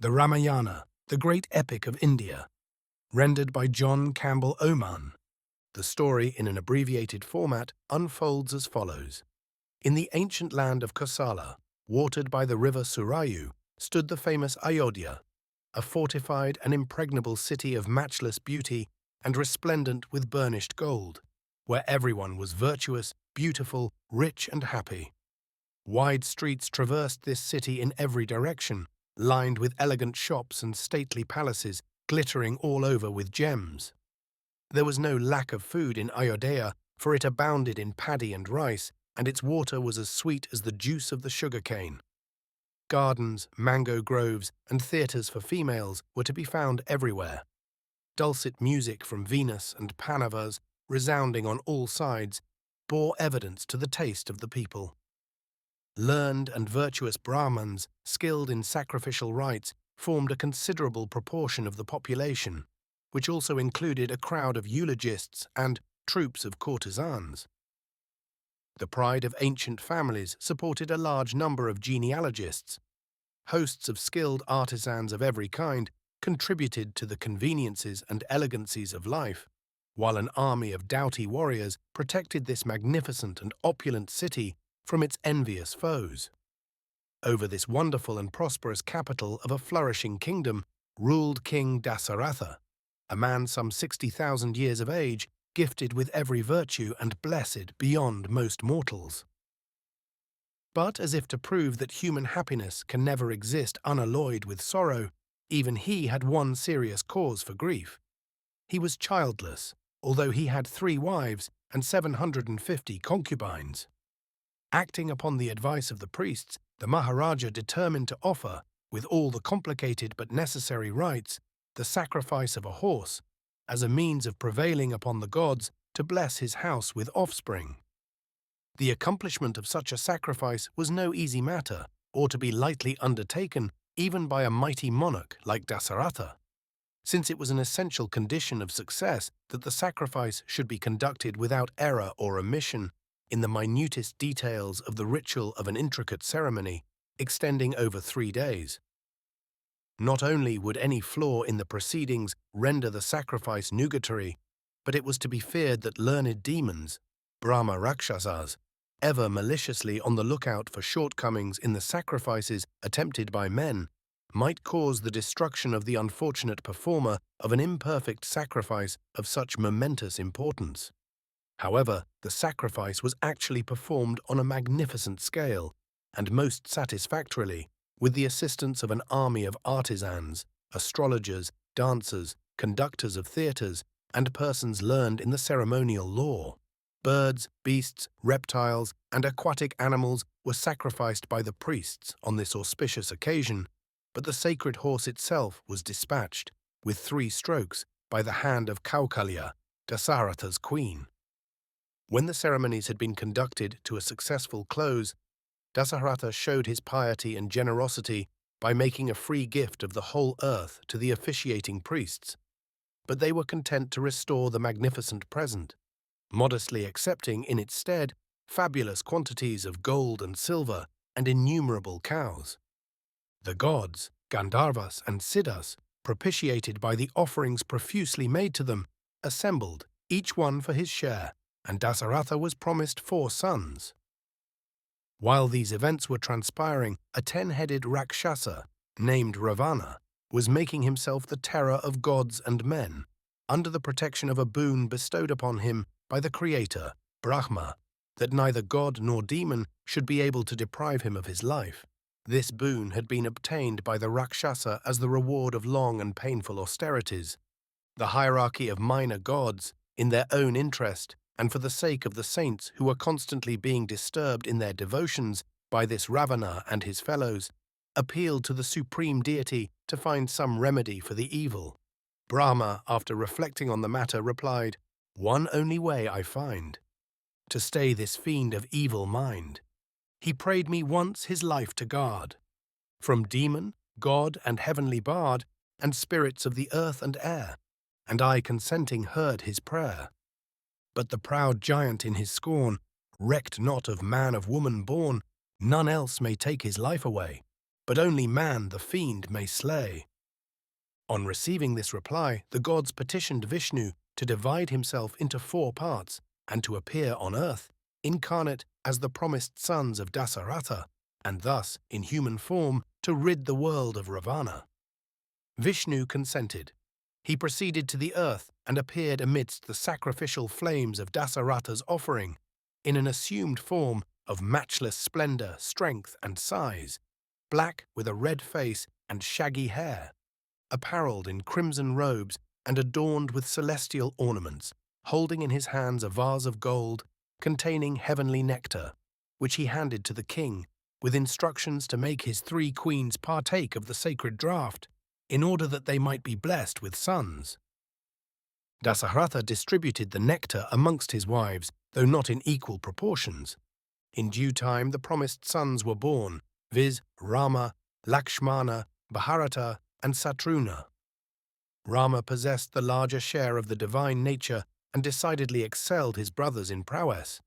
The Ramayana, the great epic of India, rendered by Campbell, Oman. The story, in an abbreviated format, unfolds as follows. In the ancient land of Kosala, watered by the river Surayu, stood the famous Ayodhya, a fortified and impregnable city of matchless beauty and resplendent with burnished gold, where everyone was virtuous, beautiful, rich and happy. Wide streets traversed this city in every direction, lined with elegant shops and stately palaces glittering all over with gems. There was no lack of food in Ayodhya, for it abounded in paddy and rice, and its water was as sweet as the juice of the sugar-cane. Gardens, mango groves, and theatres for females were to be found everywhere. Dulcet music from Venus and Panavas, resounding on all sides, bore evidence to the taste of the people. Learned and virtuous Brahmins, skilled in sacrificial rites, formed a considerable proportion of the population, which also included a crowd of eulogists and troops of courtesans. The pride of ancient families supported a large number of genealogists. Hosts of skilled artisans of every kind contributed to the conveniences and elegancies of life, while an army of doughty warriors protected this magnificent and opulent city from its envious foes. Over this wonderful and prosperous capital of a flourishing kingdom ruled King Dasaratha, a man some 60,000 years of age, gifted with every virtue and blessed beyond most mortals. But as if to prove that human happiness can never exist unalloyed with sorrow, even he had one serious cause for grief. He was childless, although he had 3 wives and 750 concubines. Acting upon the advice of the priests, the Maharaja determined to offer, with all the complicated but necessary rites, the sacrifice of a horse, as a means of prevailing upon the gods to bless his house with offspring. The accomplishment of such a sacrifice was no easy matter, or to be lightly undertaken even by a mighty monarch like Dasaratha, since it was an essential condition of success that the sacrifice should be conducted without error or omission in the minutest details of the ritual of an intricate ceremony extending over 3 days. Not only would any flaw in the proceedings render the sacrifice nugatory, but it was to be feared that learned demons, Brahma Rakshasas, ever maliciously on the lookout for shortcomings in the sacrifices attempted by men, might cause the destruction of the unfortunate performer of an imperfect sacrifice of such momentous importance. However, the sacrifice was actually performed on a magnificent scale, and most satisfactorily, with the assistance of an army of artisans, astrologers, dancers, conductors of theatres, and persons learned in the ceremonial law. Birds, beasts, reptiles, and aquatic animals were sacrificed by the priests on this auspicious occasion, but the sacred horse itself was dispatched, with 3 strokes, by the hand of Kaukalya, Dasaratha's queen. When the ceremonies had been conducted to a successful close, Dasaratha showed his piety and generosity by making a free gift of the whole earth to the officiating priests, but they were content to restore the magnificent present, modestly accepting in its stead fabulous quantities of gold and silver and innumerable cows. The gods, Gandharvas and Siddhas, propitiated by the offerings profusely made to them, assembled, each one for his share, and Dasaratha was promised 4 sons. While these events were transpiring, a 10-headed Rakshasa, named Ravanna, was making himself the terror of gods and men, under the protection of a boon bestowed upon him by the Creator, Brahma, that neither god nor demon should be able to deprive him of his life. This boon had been obtained by the Rakshasa as the reward of long and painful austerities. The hierarchy of minor gods, in their own interest, and for the sake of the saints who were constantly being disturbed in their devotions by this Ravanna and his fellows, appealed to the supreme deity to find some remedy for the evil. Brahma, after reflecting on the matter, replied, "One only way I find, to stay this fiend of evil mind. He prayed me once his life to guard, from demon, god, and heavenly bard, and spirits of the earth and air, and I consenting heard his prayer. But the proud giant in his scorn recked not of man of woman born. None else may take his life away, but only man the fiend may slay." On receiving this reply, the gods petitioned Vishnu to divide himself into 4 parts and to appear on earth, incarnate as the promised sons of Dasaratha, and thus, in human form, to rid the world of Ravanna. Vishnu consented. He proceeded to the earth and appeared amidst the sacrificial flames of Dasaratha's offering, in an assumed form of matchless splendor, strength, and size, black with a red face and shaggy hair, apparelled in crimson robes and adorned with celestial ornaments, holding in his hands a vase of gold containing heavenly nectar, which he handed to the king, with instructions to make his 3 queens partake of the sacred draught, in order that they might be blessed with sons. Dasaratha distributed the nectar amongst his wives, though not in equal proportions. In due time the promised sons were born, viz. Rama, Lakshmana, Bharata, and Satruna. Rama possessed the larger share of the divine nature and decidedly excelled his brothers in prowess.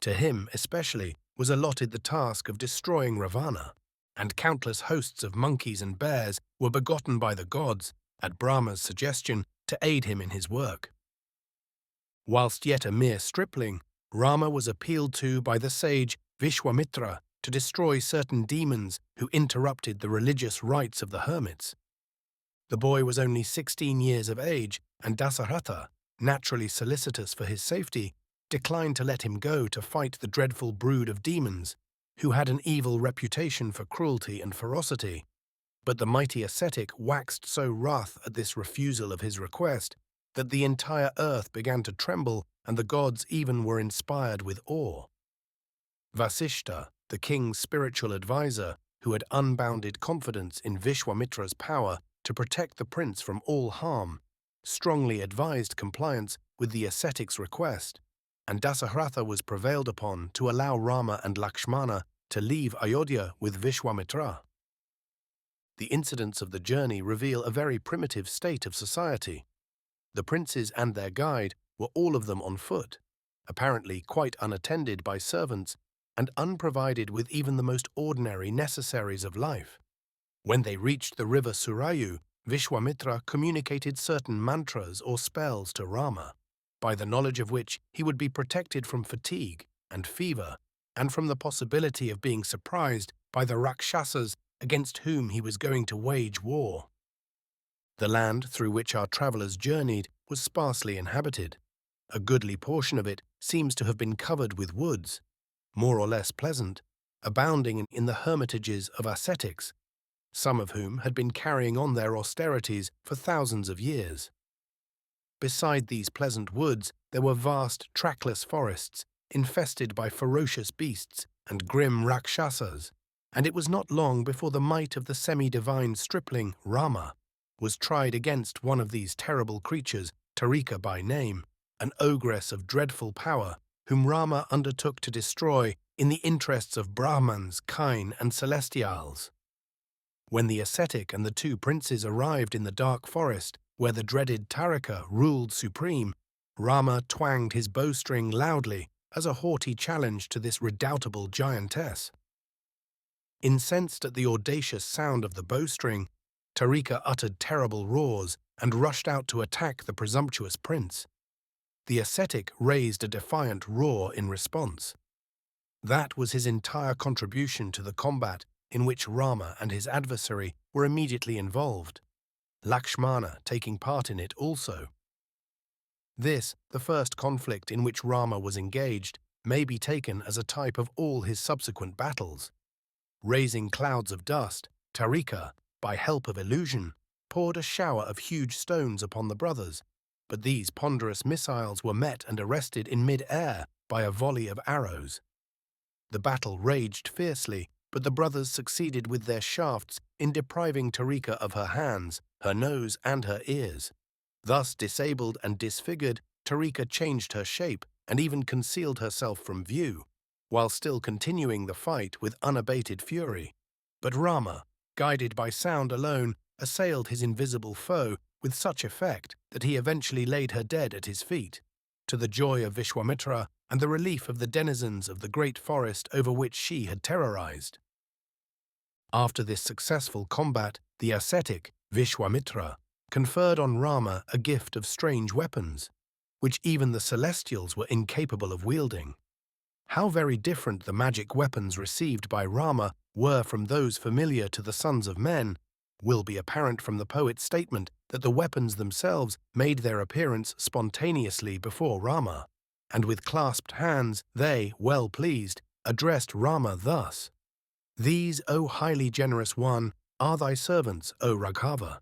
To him, especially, was allotted the task of destroying Ravanna, and countless hosts of monkeys and bears were begotten by the gods, at Brahma's suggestion, to aid him in his work. Whilst yet a mere stripling, Rama was appealed to by the sage Vishwamitra to destroy certain demons who interrupted the religious rites of the hermits. The boy was only 16 years of age, and Dasaratha, naturally solicitous for his safety, declined to let him go to fight the dreadful brood of demons, who had an evil reputation for cruelty and ferocity. But the mighty ascetic waxed so wroth at this refusal of his request that the entire earth began to tremble, and the gods even were inspired with awe. Vasishta, the king's spiritual advisor, who had unbounded confidence in Vishwamitra's power to protect the prince from all harm, strongly advised compliance with the ascetic's request, and Dasaratha was prevailed upon to allow Rama and Lakshmana to leave Ayodhya with Vishwamitra. The incidents of the journey reveal a very primitive state of society. The princes and their guide were all of them on foot, apparently quite unattended by servants and unprovided with even the most ordinary necessaries of life. When they reached the river Surayu, Vishwamitra communicated certain mantras or spells to Rama, by the knowledge of which he would be protected from fatigue and fever, and from the possibility of being surprised by the Rakshasas against whom he was going to wage war. The land through which our travellers journeyed was sparsely inhabited. A goodly portion of it seems to have been covered with woods, more or less pleasant, abounding in the hermitages of ascetics, some of whom had been carrying on their austerities for thousands of years. Beside these pleasant woods there were vast trackless forests, infested by ferocious beasts and grim Rakshasas, and it was not long before the might of the semi-divine stripling, Rama, was tried against one of these terrible creatures, Tarika by name, an ogress of dreadful power, whom Rama undertook to destroy in the interests of Brahmans, kine, and celestials. When the ascetic and the 2 princes arrived in the dark forest, where the dreaded Tarika ruled supreme, Rama twanged his bowstring loudly as a haughty challenge to this redoubtable giantess. Incensed at the audacious sound of the bowstring, Tarika uttered terrible roars and rushed out to attack the presumptuous prince. The ascetic raised a defiant roar in response. That was his entire contribution to the combat, in which Rama and his adversary were immediately involved, Lakshmana taking part in it also. This, the first conflict in which Rama was engaged, may be taken as a type of all his subsequent battles. Raising clouds of dust, Tarika, by help of illusion, poured a shower of huge stones upon the brothers, but these ponderous missiles were met and arrested in mid-air by a volley of arrows. The battle raged fiercely, but the brothers succeeded with their shafts in depriving Tarika of her hands, her nose, and her ears. Thus disabled and disfigured, Tarika changed her shape and even concealed herself from view, while still continuing the fight with unabated fury. But Rama, guided by sound alone, assailed his invisible foe with such effect that he eventually laid her dead at his feet, to the joy of Vishwamitra and the relief of the denizens of the great forest over which she had terrorized. After this successful combat, the ascetic Vishwamitra conferred on Rama a gift of strange weapons, which even the celestials were incapable of wielding. How very different the magic weapons received by Rama were from those familiar to the sons of men will be apparent from the poet's statement that the weapons themselves made their appearance spontaneously before Rama, and with clasped hands they, well pleased, addressed Rama thus: "These, O highly generous one, are thy servants, O Raghava.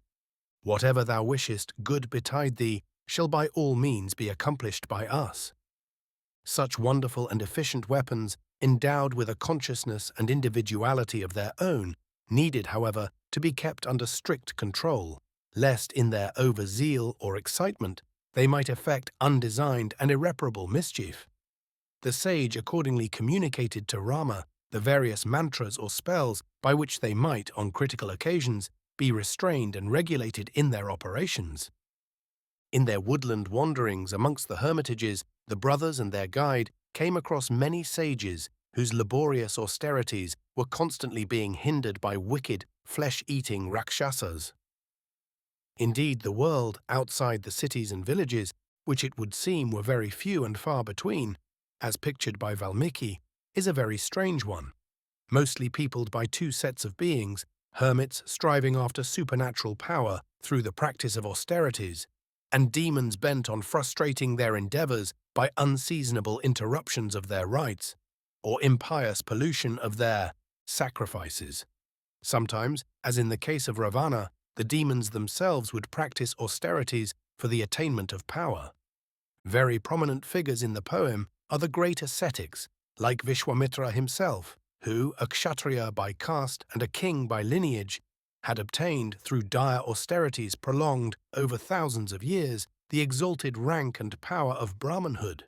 Whatever thou wishest good betide thee shall by all means be accomplished by us." Such wonderful and efficient weapons, endowed with a consciousness and individuality of their own, needed, however, to be kept under strict control, lest in their over-zeal or excitement they might effect undesigned and irreparable mischief. The sage accordingly communicated to Rama the various mantras or spells by which they might, on critical occasions, be restrained and regulated in their operations. In their woodland wanderings amongst the hermitages, the brothers and their guide came across many sages whose laborious austerities were constantly being hindered by wicked, flesh-eating Rakshasas. Indeed, the world outside the cities and villages, which it would seem were very few and far between, as pictured by Valmiki, is a very strange one, mostly peopled by two sets of beings, hermits striving after supernatural power through the practice of austerities, and demons bent on frustrating their endeavors by unseasonable interruptions of their rites, or impious pollution of their sacrifices. Sometimes, as in the case of Ravanna, the demons themselves would practice austerities for the attainment of power. Very prominent figures in the poem are the great ascetics, like Vishwamitra himself, who, a kshatriya by caste and a king by lineage, had obtained, through dire austerities prolonged over thousands of years, the exalted rank and power of Brahmanhood.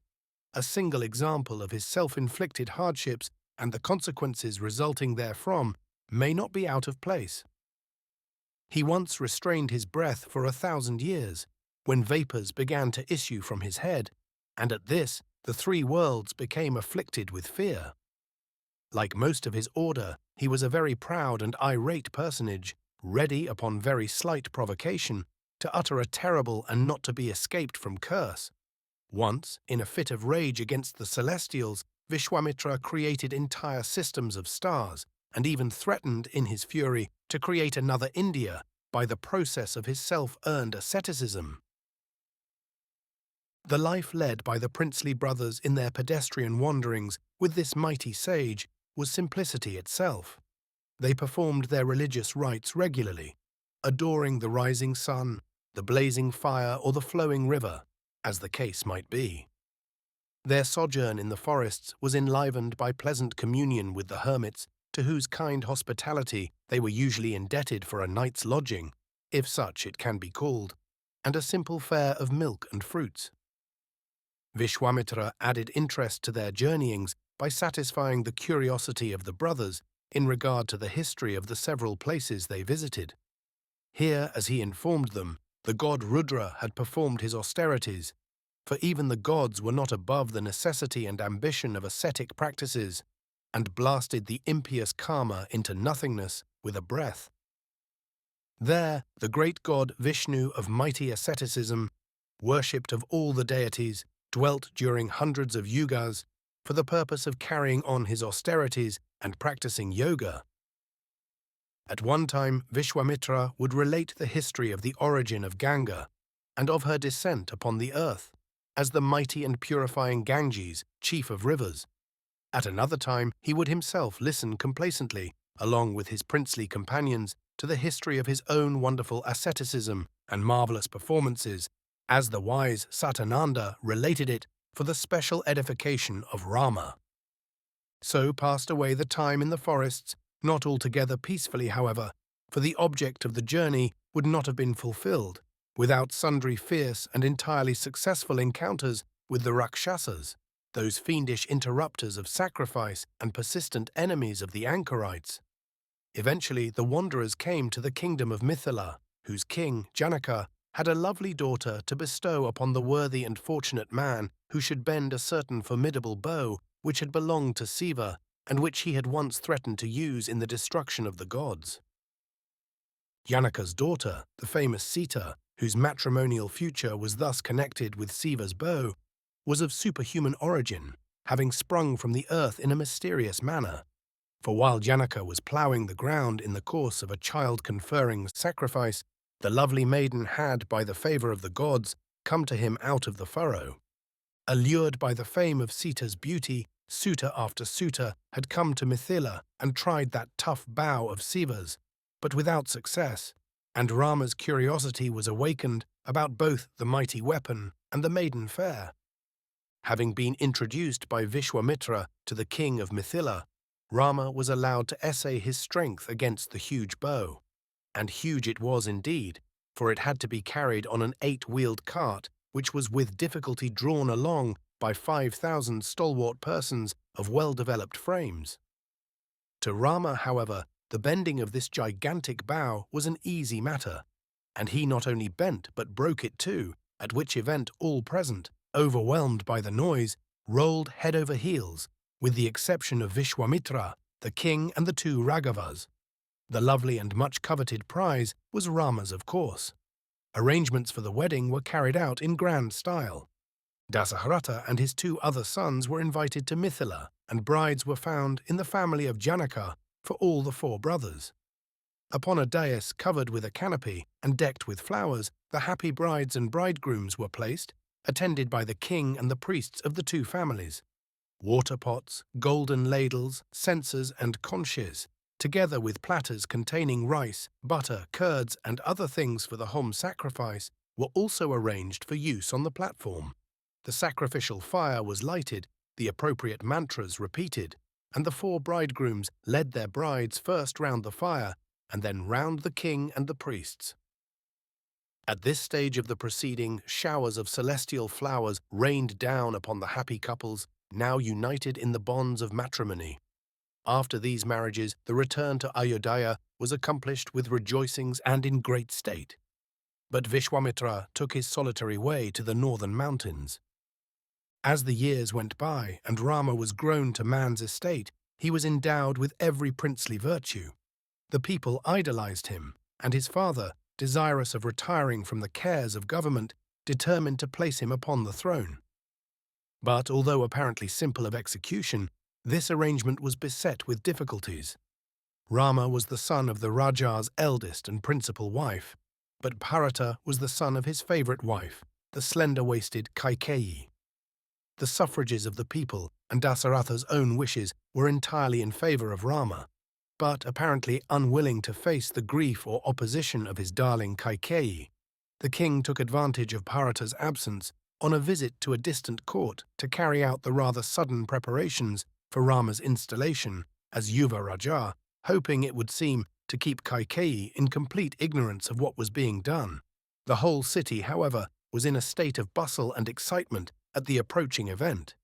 A single example of his self-inflicted hardships and the consequences resulting therefrom may not be out of place. He once restrained his breath for 1,000 years, when vapors began to issue from his head, and at this the three worlds became afflicted with fear. Like most of his order, he was a very proud and irate personage, ready upon very slight provocation to utter a terrible and not to be escaped from curse. Once, in a fit of rage against the celestials, Vishwamitra created entire systems of stars, and even threatened, in his fury, to create another India by the process of his self-earned asceticism. The life led by the princely brothers in their pedestrian wanderings with this mighty sage was simplicity itself. They performed their religious rites regularly, adoring the rising sun, the blazing fire, or the flowing river, as the case might be. Their sojourn in the forests was enlivened by pleasant communion with the hermits, to whose kind hospitality they were usually indebted for a night's lodging, if such it can be called, and a simple fare of milk and fruits. Vishwamitra added interest to their journeyings by satisfying the curiosity of the brothers in regard to the history of the several places they visited. Here, as he informed them, the god Rudra had performed his austerities, for even the gods were not above the necessity and ambition of ascetic practices, and blasted the impious karma into nothingness with a breath. There, the great god Vishnu of mighty asceticism, worshipped of all the deities, dwelt during hundreds of yugas for the purpose of carrying on his austerities and practicing yoga. At one time, Vishwamitra would relate the history of the origin of Ganga and of her descent upon the earth as the mighty and purifying Ganges, chief of rivers. At another time, he would himself listen complacently, along with his princely companions, to the history of his own wonderful asceticism and marvelous performances, as the wise Satananda related it for the special edification of Rama. So passed away the time in the forests, not altogether peacefully, however, for the object of the journey would not have been fulfilled without sundry fierce and entirely successful encounters with the Rakshasas, those fiendish interrupters of sacrifice and persistent enemies of the anchorites. Eventually, the wanderers came to the kingdom of Mithila, whose king, Janaka, had a lovely daughter to bestow upon the worthy and fortunate man who should bend a certain formidable bow which had belonged to Siva, and which he had once threatened to use in the destruction of the gods. Janaka's daughter, the famous Sita, whose matrimonial future was thus connected with Siva's bow, was of superhuman origin, having sprung from the earth in a mysterious manner. For while Janaka was ploughing the ground in the course of a child-conferring sacrifice, the lovely maiden had, by the favour of the gods, come to him out of the furrow. Allured by the fame of Sita's beauty, suitor after suitor had come to Mithila and tried that tough bow of Siva's, but without success, and Rama's curiosity was awakened about both the mighty weapon and the maiden fair. Having been introduced by Vishwamitra to the king of Mithila, Rama was allowed to essay his strength against the huge bow. And huge it was indeed, for it had to be carried on an 8-wheeled cart, which was with difficulty drawn along by 5,000 stalwart persons of well-developed frames. To Rama, however, the bending of this gigantic bow was an easy matter, and he not only bent but broke it too, at which event all present, overwhelmed by the noise, rolled head over heels, with the exception of Vishwamitra, the king, and the 2 Raghavas. The lovely and much coveted prize was Rama's, of course. Arrangements for the wedding were carried out in grand style. Dasaharata and his 2 other sons were invited to Mithila, and brides were found in the family of Janaka for all the 4 brothers. Upon a dais covered with a canopy and decked with flowers, the happy brides and bridegrooms were placed, attended by the king and the priests of the 2 families. Water pots, golden ladles, censers, and conches, together with platters containing rice, butter, curds, and other things for the home sacrifice, were also arranged for use on the platform. The sacrificial fire was lighted, the appropriate mantras repeated, and the 4 bridegrooms led their brides first round the fire and then round the king and the priests. At this stage of the proceeding, showers of celestial flowers rained down upon the happy couples, now united in the bonds of matrimony. After these marriages, the return to Ayodhya was accomplished with rejoicings and in great state. But Vishwamitra took his solitary way to the northern mountains. As the years went by and Rama was grown to man's estate, he was endowed with every princely virtue. The people idolized him, and his father, desirous of retiring from the cares of government, determined to place him upon the throne. But although apparently simple of execution, this arrangement was beset with difficulties. Rama was the son of the Raja's eldest and principal wife, but Bharata was the son of his favorite wife, the slender-waisted Kaikeyi. The suffrages of the people and Dasaratha's own wishes were entirely in favor of Rama, but apparently unwilling to face the grief or opposition of his darling Kaikeyi, the king took advantage of Bharata's absence on a visit to a distant court to carry out the rather sudden preparations for Rama's installation as Yuva Raja, hoping, it would seem, to keep Kaikeyi in complete ignorance of what was being done. The whole city, however, was in a state of bustle and excitement at the approaching event.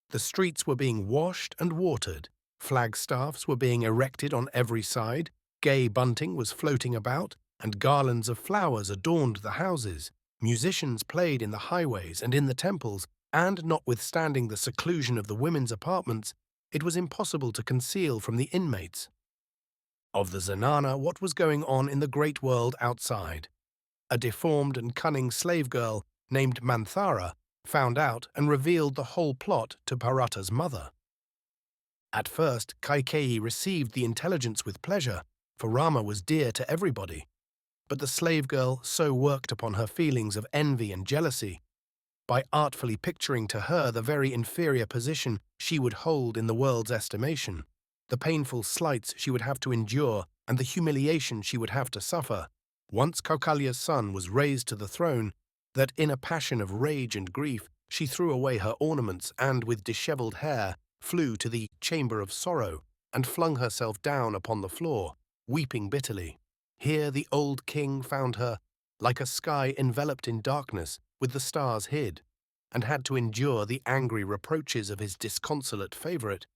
The streets were being washed and watered, flagstaffs were being erected on every side, gay bunting was floating about, and garlands of flowers adorned the houses. Musicians played in the highways and in the temples, and notwithstanding the seclusion of the women's apartments, it was impossible to conceal from the inmates of the Zenana what was going on in the great world outside. A deformed and cunning slave girl named Manthara found out and revealed the whole plot to Bharata's mother. At first, Kaikeyi received the intelligence with pleasure, for Rama was dear to everybody. But the slave girl so worked upon her feelings of envy and jealousy, by artfully picturing to her the very inferior position she would hold in the world's estimation, the painful slights she would have to endure, and the humiliation she would have to suffer, once Kaukalya's son was raised to the throne, that in a passion of rage and grief she threw away her ornaments and, with dishevelled hair, flew to the chamber of sorrow and flung herself down upon the floor, weeping bitterly. Here the old king found her, like a sky enveloped in darkness, with the stars hid, and had to endure the angry reproaches of his disconsolate favourite.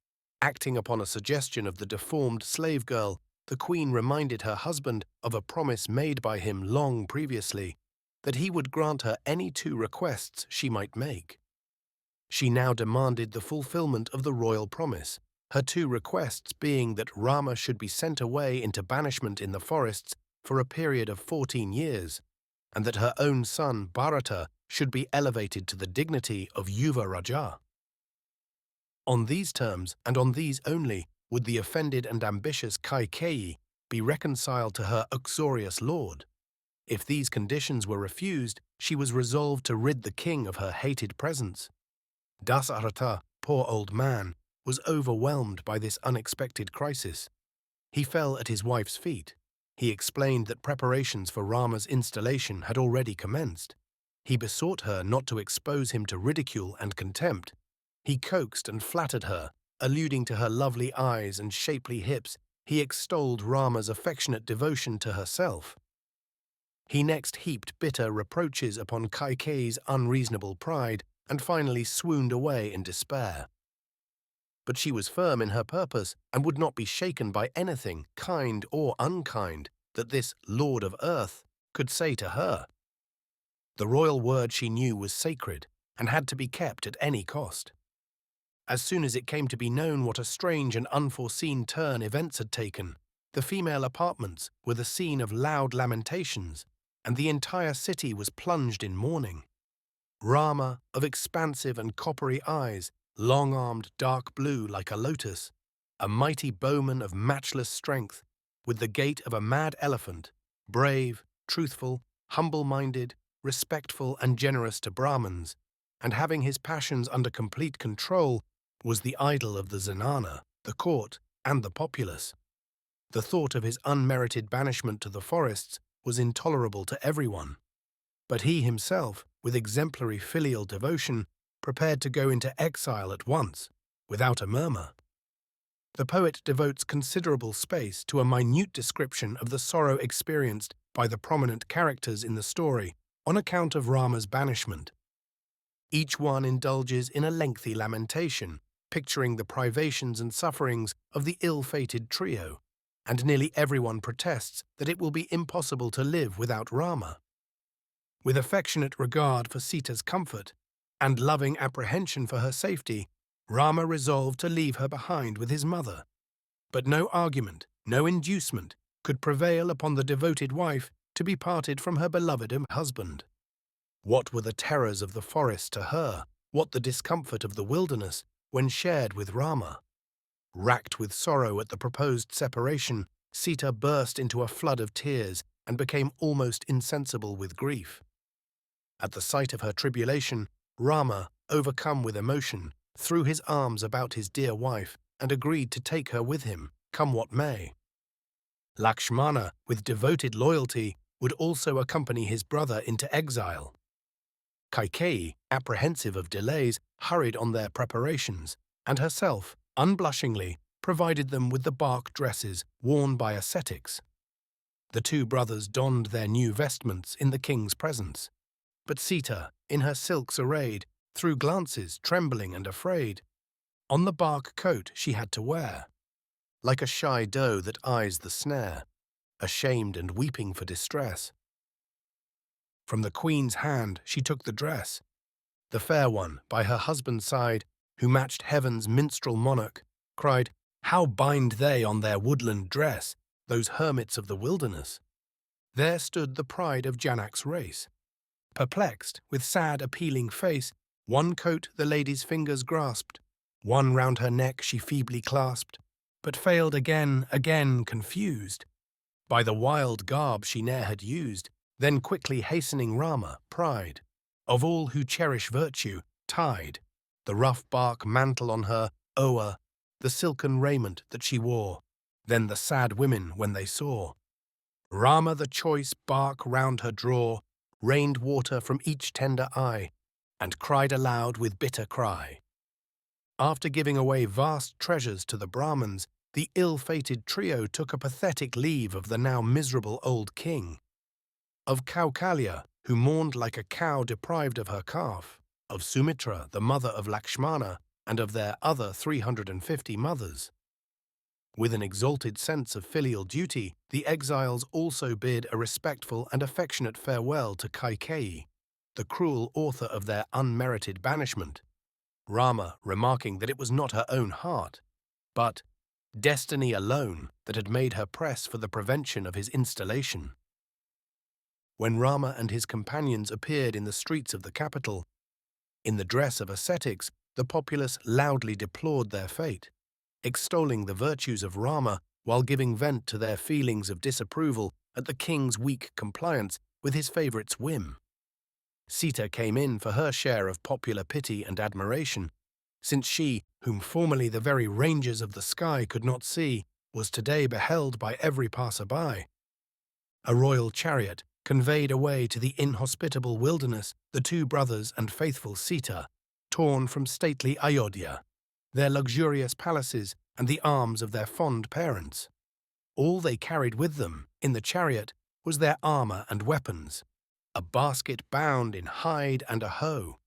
Acting upon a suggestion of the deformed slave girl, the queen reminded her husband of a promise made by him long previously, that he would grant her any 2 requests she might make. She now demanded the fulfilment of the royal promise. her two requests being that Rama should be sent away into banishment in the forests for a period of 14 years, and that her own son Bharata should be elevated to the dignity of Yuva Raja. On these terms, and on these only, would the offended and ambitious Kaikeyi be reconciled to her uxorious lord. If these conditions were refused, she was resolved to rid the king of her hated presence. Dasaratha, poor old man, was overwhelmed by this unexpected crisis. He fell at his wife's feet. He explained that preparations for Rama's installation had already commenced. He besought her not to expose him to ridicule and contempt. He coaxed and flattered her, alluding to her lovely eyes and shapely hips. He extolled Rama's affectionate devotion to herself. He next heaped bitter reproaches upon Kaikeyi's unreasonable pride and finally swooned away in despair. But she was firm in her purpose and would not be shaken by anything, kind or unkind, that this Lord of Earth could say to her. The royal word she knew was sacred and had to be kept at any cost. As soon as it came to be known what a strange and unforeseen turn events had taken, the female apartments were the scene of loud lamentations, and the entire city was plunged in mourning. Rama, of expansive and coppery eyes, long-armed dark blue like a lotus, a mighty bowman of matchless strength, with the gait of a mad elephant, brave, truthful, humble-minded, respectful and generous to Brahmins, and having his passions under complete control, was the idol of the zenana, the court, and the populace. The thought of his unmerited banishment to the forests was intolerable to everyone, but he himself, with exemplary filial devotion, prepared to go into exile at once, without a murmur. The poet devotes considerable space to a minute description of the sorrow experienced by the prominent characters in the story on account of Rama's banishment. Each one indulges in a lengthy lamentation, picturing the privations and sufferings of the ill-fated trio, and nearly everyone protests that it will be impossible to live without Rama. With affectionate regard for Sita's comfort and loving apprehension for her safety, Rama resolved to leave her behind with his mother. But no argument, no inducement, could prevail upon the devoted wife to be parted from her beloved husband. What were the terrors of the forest to her, what the discomfort of the wilderness, when shared with Rama? Racked with sorrow at the proposed separation, Sita burst into a flood of tears and became almost insensible with grief. At the sight of her tribulation, Rama, overcome with emotion, threw his arms about his dear wife and agreed to take her with him, come what may. Lakshmana, with devoted loyalty, would also accompany his brother into exile. Kaikeyi, apprehensive of delays, hurried on their preparations, and herself, unblushingly, provided them with the bark dresses worn by ascetics. The two brothers donned their new vestments in the king's presence, but Sita, in her silks arrayed, threw glances, trembling and afraid, on the bark coat she had to wear, like a shy doe that eyes the snare, ashamed and weeping for distress. From the queen's hand she took the dress. The fair one, by her husband's side, who matched heaven's minstrel monarch, cried, "How bind they on their woodland dress, those hermits of the wilderness?" There stood the pride of Janak's race. Perplexed, with sad appealing face, one coat the lady's fingers grasped, one round her neck she feebly clasped, but failed again, confused, by the wild garb she ne'er had used. Then quickly hastening Rama, pride of all who cherish virtue, tied the rough bark mantle on her, o'er the silken raiment that she wore. Then the sad women, when they saw Rama the choice bark round her draw, rained water from each tender eye, and cried aloud with bitter cry. After giving away vast treasures to the Brahmins, the ill-fated trio took a pathetic leave of the now miserable old king, of Kaukalya, who mourned like a cow deprived of her calf, of Sumitra, the mother of Lakshmana, and of their other 350 mothers. With an exalted sense of filial duty, the exiles also bid a respectful and affectionate farewell to Kaikeyi, the cruel author of their unmerited banishment, Rama remarking that it was not her own heart, but destiny alone that had made her press for the prevention of his installation. When Rama and his companions appeared in the streets of the capital, in the dress of ascetics, the populace loudly deplored their fate, extolling the virtues of Rama while giving vent to their feelings of disapproval at the king's weak compliance with his favourite's whim. Sita came in for her share of popular pity and admiration, since she, whom formerly the very ranges of the sky could not see, was today beheld by every passer-by. A royal chariot conveyed away to the inhospitable wilderness the two brothers and faithful Sita, torn from stately Ayodhya, their luxurious palaces and the arms of their fond parents. All they carried with them, in the chariot, was their armour and weapons, a basket bound in hide and a hoe.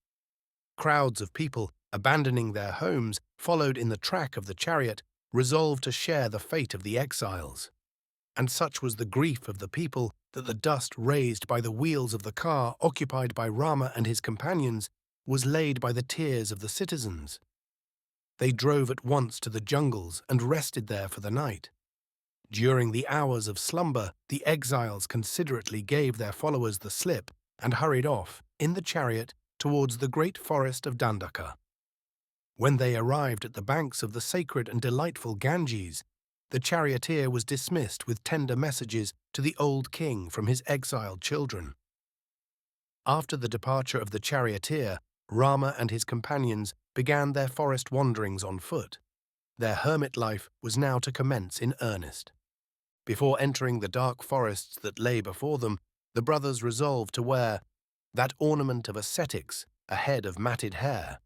Crowds of people, abandoning their homes, followed in the track of the chariot, resolved to share the fate of the exiles. And such was the grief of the people that the dust raised by the wheels of the car occupied by Rama and his companions was laid by the tears of the citizens. They drove at once to the jungles and rested there for the night. During the hours of slumber, the exiles considerately gave their followers the slip and hurried off, in the chariot, towards the great forest of Dandaka. When they arrived at the banks of the sacred and delightful Ganges, the charioteer was dismissed with tender messages to the old king from his exiled children. After the departure of the charioteer, Rama and his companions began their forest wanderings on foot. Their hermit life was now to commence in earnest. Before entering the dark forests that lay before them, the brothers resolved to wear that ornament of ascetics, a head of matted hair,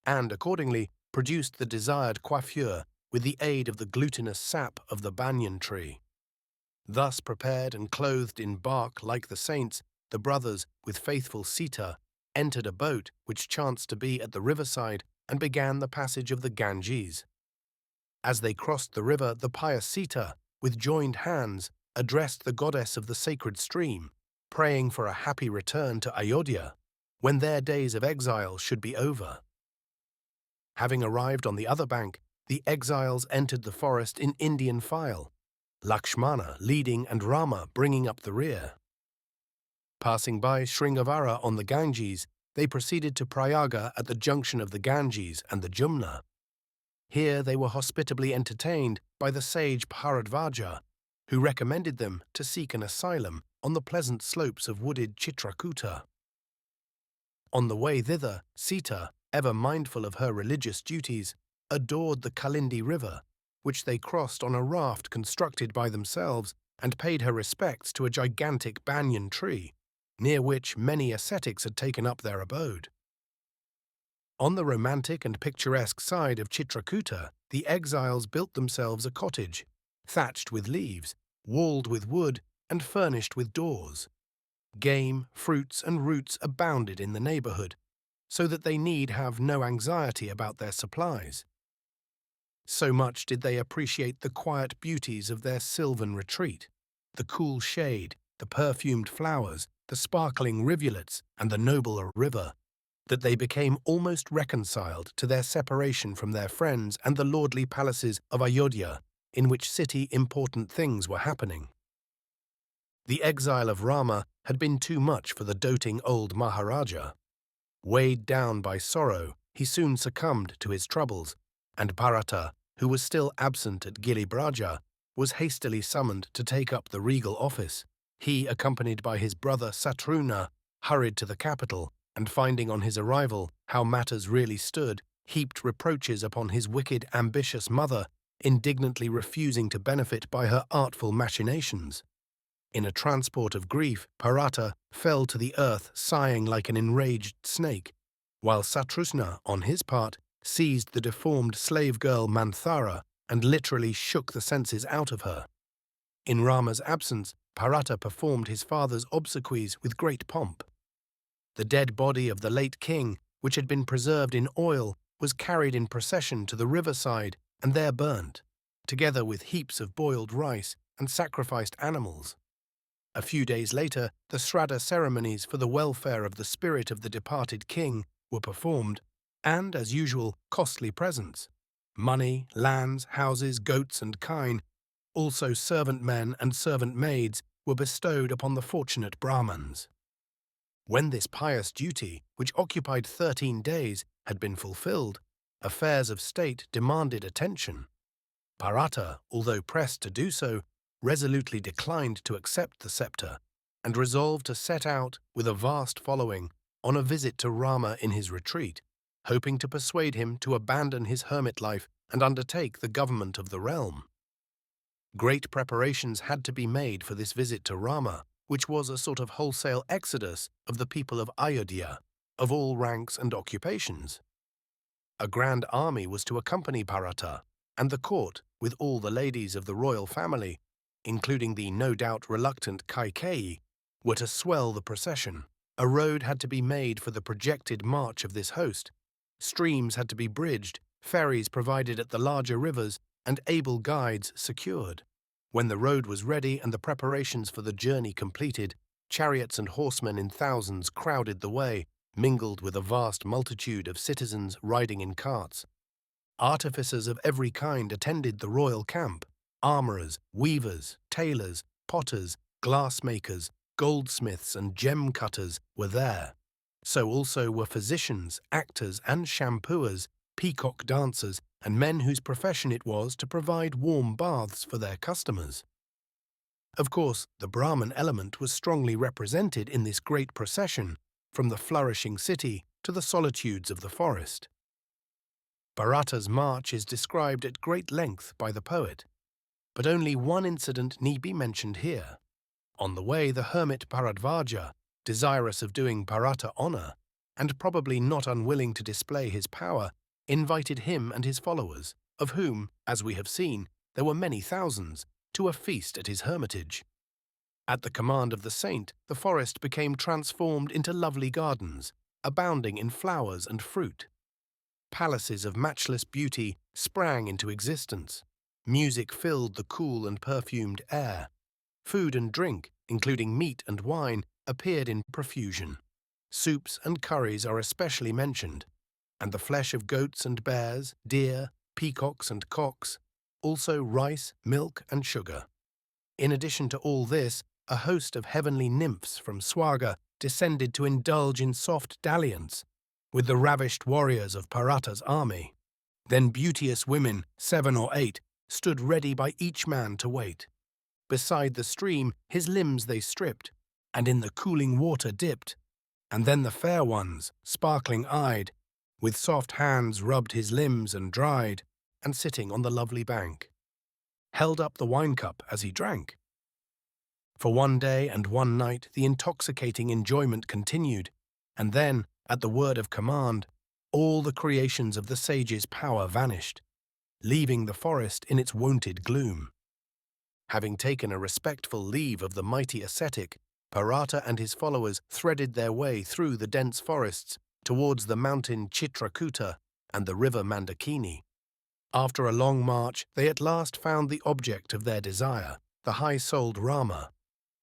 and accordingly produced the desired coiffure with the aid of the glutinous sap of the banyan tree. Thus prepared and clothed in bark like the saints, the brothers, with faithful Sita, entered a boat which chanced to be at the riverside and began the passage of the Ganges. As they crossed the river, the pious Sita, with joined hands, addressed the goddess of the sacred stream, praying for a happy return to Ayodhya, when their days of exile should be over. Having arrived on the other bank, the exiles entered the forest in Indian file, Lakshmana leading and Rama bringing up the rear. Passing by Sringavara on the Ganges, they proceeded to Prayaga at the junction of the Ganges and the Jumna. Here they were hospitably entertained by the sage Bharadvaja, who recommended them to seek an asylum on the pleasant slopes of wooded Chitrakuta. On the way thither, Sita, ever mindful of her religious duties, adored the Kalindi River, which they crossed on a raft constructed by themselves, and paid her respects to a gigantic banyan tree, near which many ascetics had taken up their abode. On the romantic and picturesque side of Chitrakuta, the exiles built themselves a cottage, thatched with leaves, walled with wood, and furnished with doors. Game, fruits, and roots abounded in the neighbourhood, so that they need have no anxiety about their supplies. So much did they appreciate the quiet beauties of their sylvan retreat, the cool shade, the perfumed flowers, the sparkling rivulets, and the noble river, that they became almost reconciled to their separation from their friends and the lordly palaces of Ayodhya, in which city important things were happening. The exile of Rama had been too much for the doting old Maharaja. Weighed down by sorrow, he soon succumbed to his troubles, and Bharata, who was still absent at Gilibraja, was hastily summoned to take up the regal office. He, accompanied by his brother Satruna, hurried to the capital, and finding on his arrival how matters really stood, heaped reproaches upon his wicked, ambitious mother, indignantly refusing to benefit by her artful machinations. In a transport of grief, Bharata fell to the earth, sighing like an enraged snake, while Satrusna, on his part, seized the deformed slave girl Manthara and literally shook the senses out of her. In Rama's absence, Bharata performed his father's obsequies with great pomp. The dead body of the late king, which had been preserved in oil, was carried in procession to the riverside and there burnt, together with heaps of boiled rice and sacrificed animals. A few days later, the Shraddha ceremonies for the welfare of the spirit of the departed king were performed, and, as usual, costly presents, Money, lands, houses, goats and kine, also servant men and servant maids, were bestowed upon the fortunate Brahmans. When this pious duty, which occupied 13 days, had been fulfilled, affairs of state demanded attention. Bharata, although pressed to do so, resolutely declined to accept the scepter and resolved to set out with a vast following on a visit to Rama in his retreat, hoping to persuade him to abandon his hermit life and undertake the government of the realm. Great preparations had to be made for this visit to Rama, which was a sort of wholesale exodus of the people of Ayodhya, of all ranks and occupations. A grand army was to accompany Bharata, and the court, with all the ladies of the royal family, including the no doubt reluctant Kaikeyi, were to swell the procession. A road had to be made for the projected march of this host. Streams had to be bridged, ferries provided at the larger rivers, and able guides secured. When the road was ready and the preparations for the journey completed, chariots and horsemen in thousands crowded the way, mingled with a vast multitude of citizens riding in carts. Artificers of every kind attended the royal camp. Armourers, weavers, tailors, potters, glassmakers, goldsmiths and gem cutters were there. So also were physicians, actors and shampooers, peacock dancers, and men whose profession it was to provide warm baths for their customers. Of course, the Brahmin element was strongly represented in this great procession, from the flourishing city to the solitudes of the forest. Bharata's march is described at great length by the poet, but only one incident need be mentioned here. On the way, the hermit Bharadvaja, desirous of doing Bharata honour, and probably not unwilling to display his power, invited him and his followers, of whom, as we have seen, there were many thousands, to a feast at his hermitage. At the command of the saint, the forest became transformed into lovely gardens, abounding in flowers and fruit. Palaces of matchless beauty sprang into existence. Music filled the cool and perfumed air. Food and drink, including meat and wine, appeared in profusion. Soups and curries are especially mentioned, and the flesh of goats and bears, deer, peacocks and cocks, also rice, milk and sugar. In addition to all this, a host of heavenly nymphs from Swarga descended to indulge in soft dalliance with the ravished warriors of Bharata's army. Then beauteous women, 7 or 8, stood ready by each man to wait. Beside the stream his limbs they stripped, and in the cooling water dipped, and then the fair ones, sparkling-eyed, with soft hands rubbed his limbs and dried, and sitting on the lovely bank, held up the wine-cup as he drank. For 1 day and 1 night the intoxicating enjoyment continued, and then, at the word of command, all the creations of the sage's power vanished, leaving the forest in its wonted gloom. Having taken a respectful leave of the mighty ascetic, Bharata and his followers threaded their way through the dense forests towards the mountain Chitrakuta and the river Mandakini. After a long march, they at last found the object of their desire, the high-souled Rama,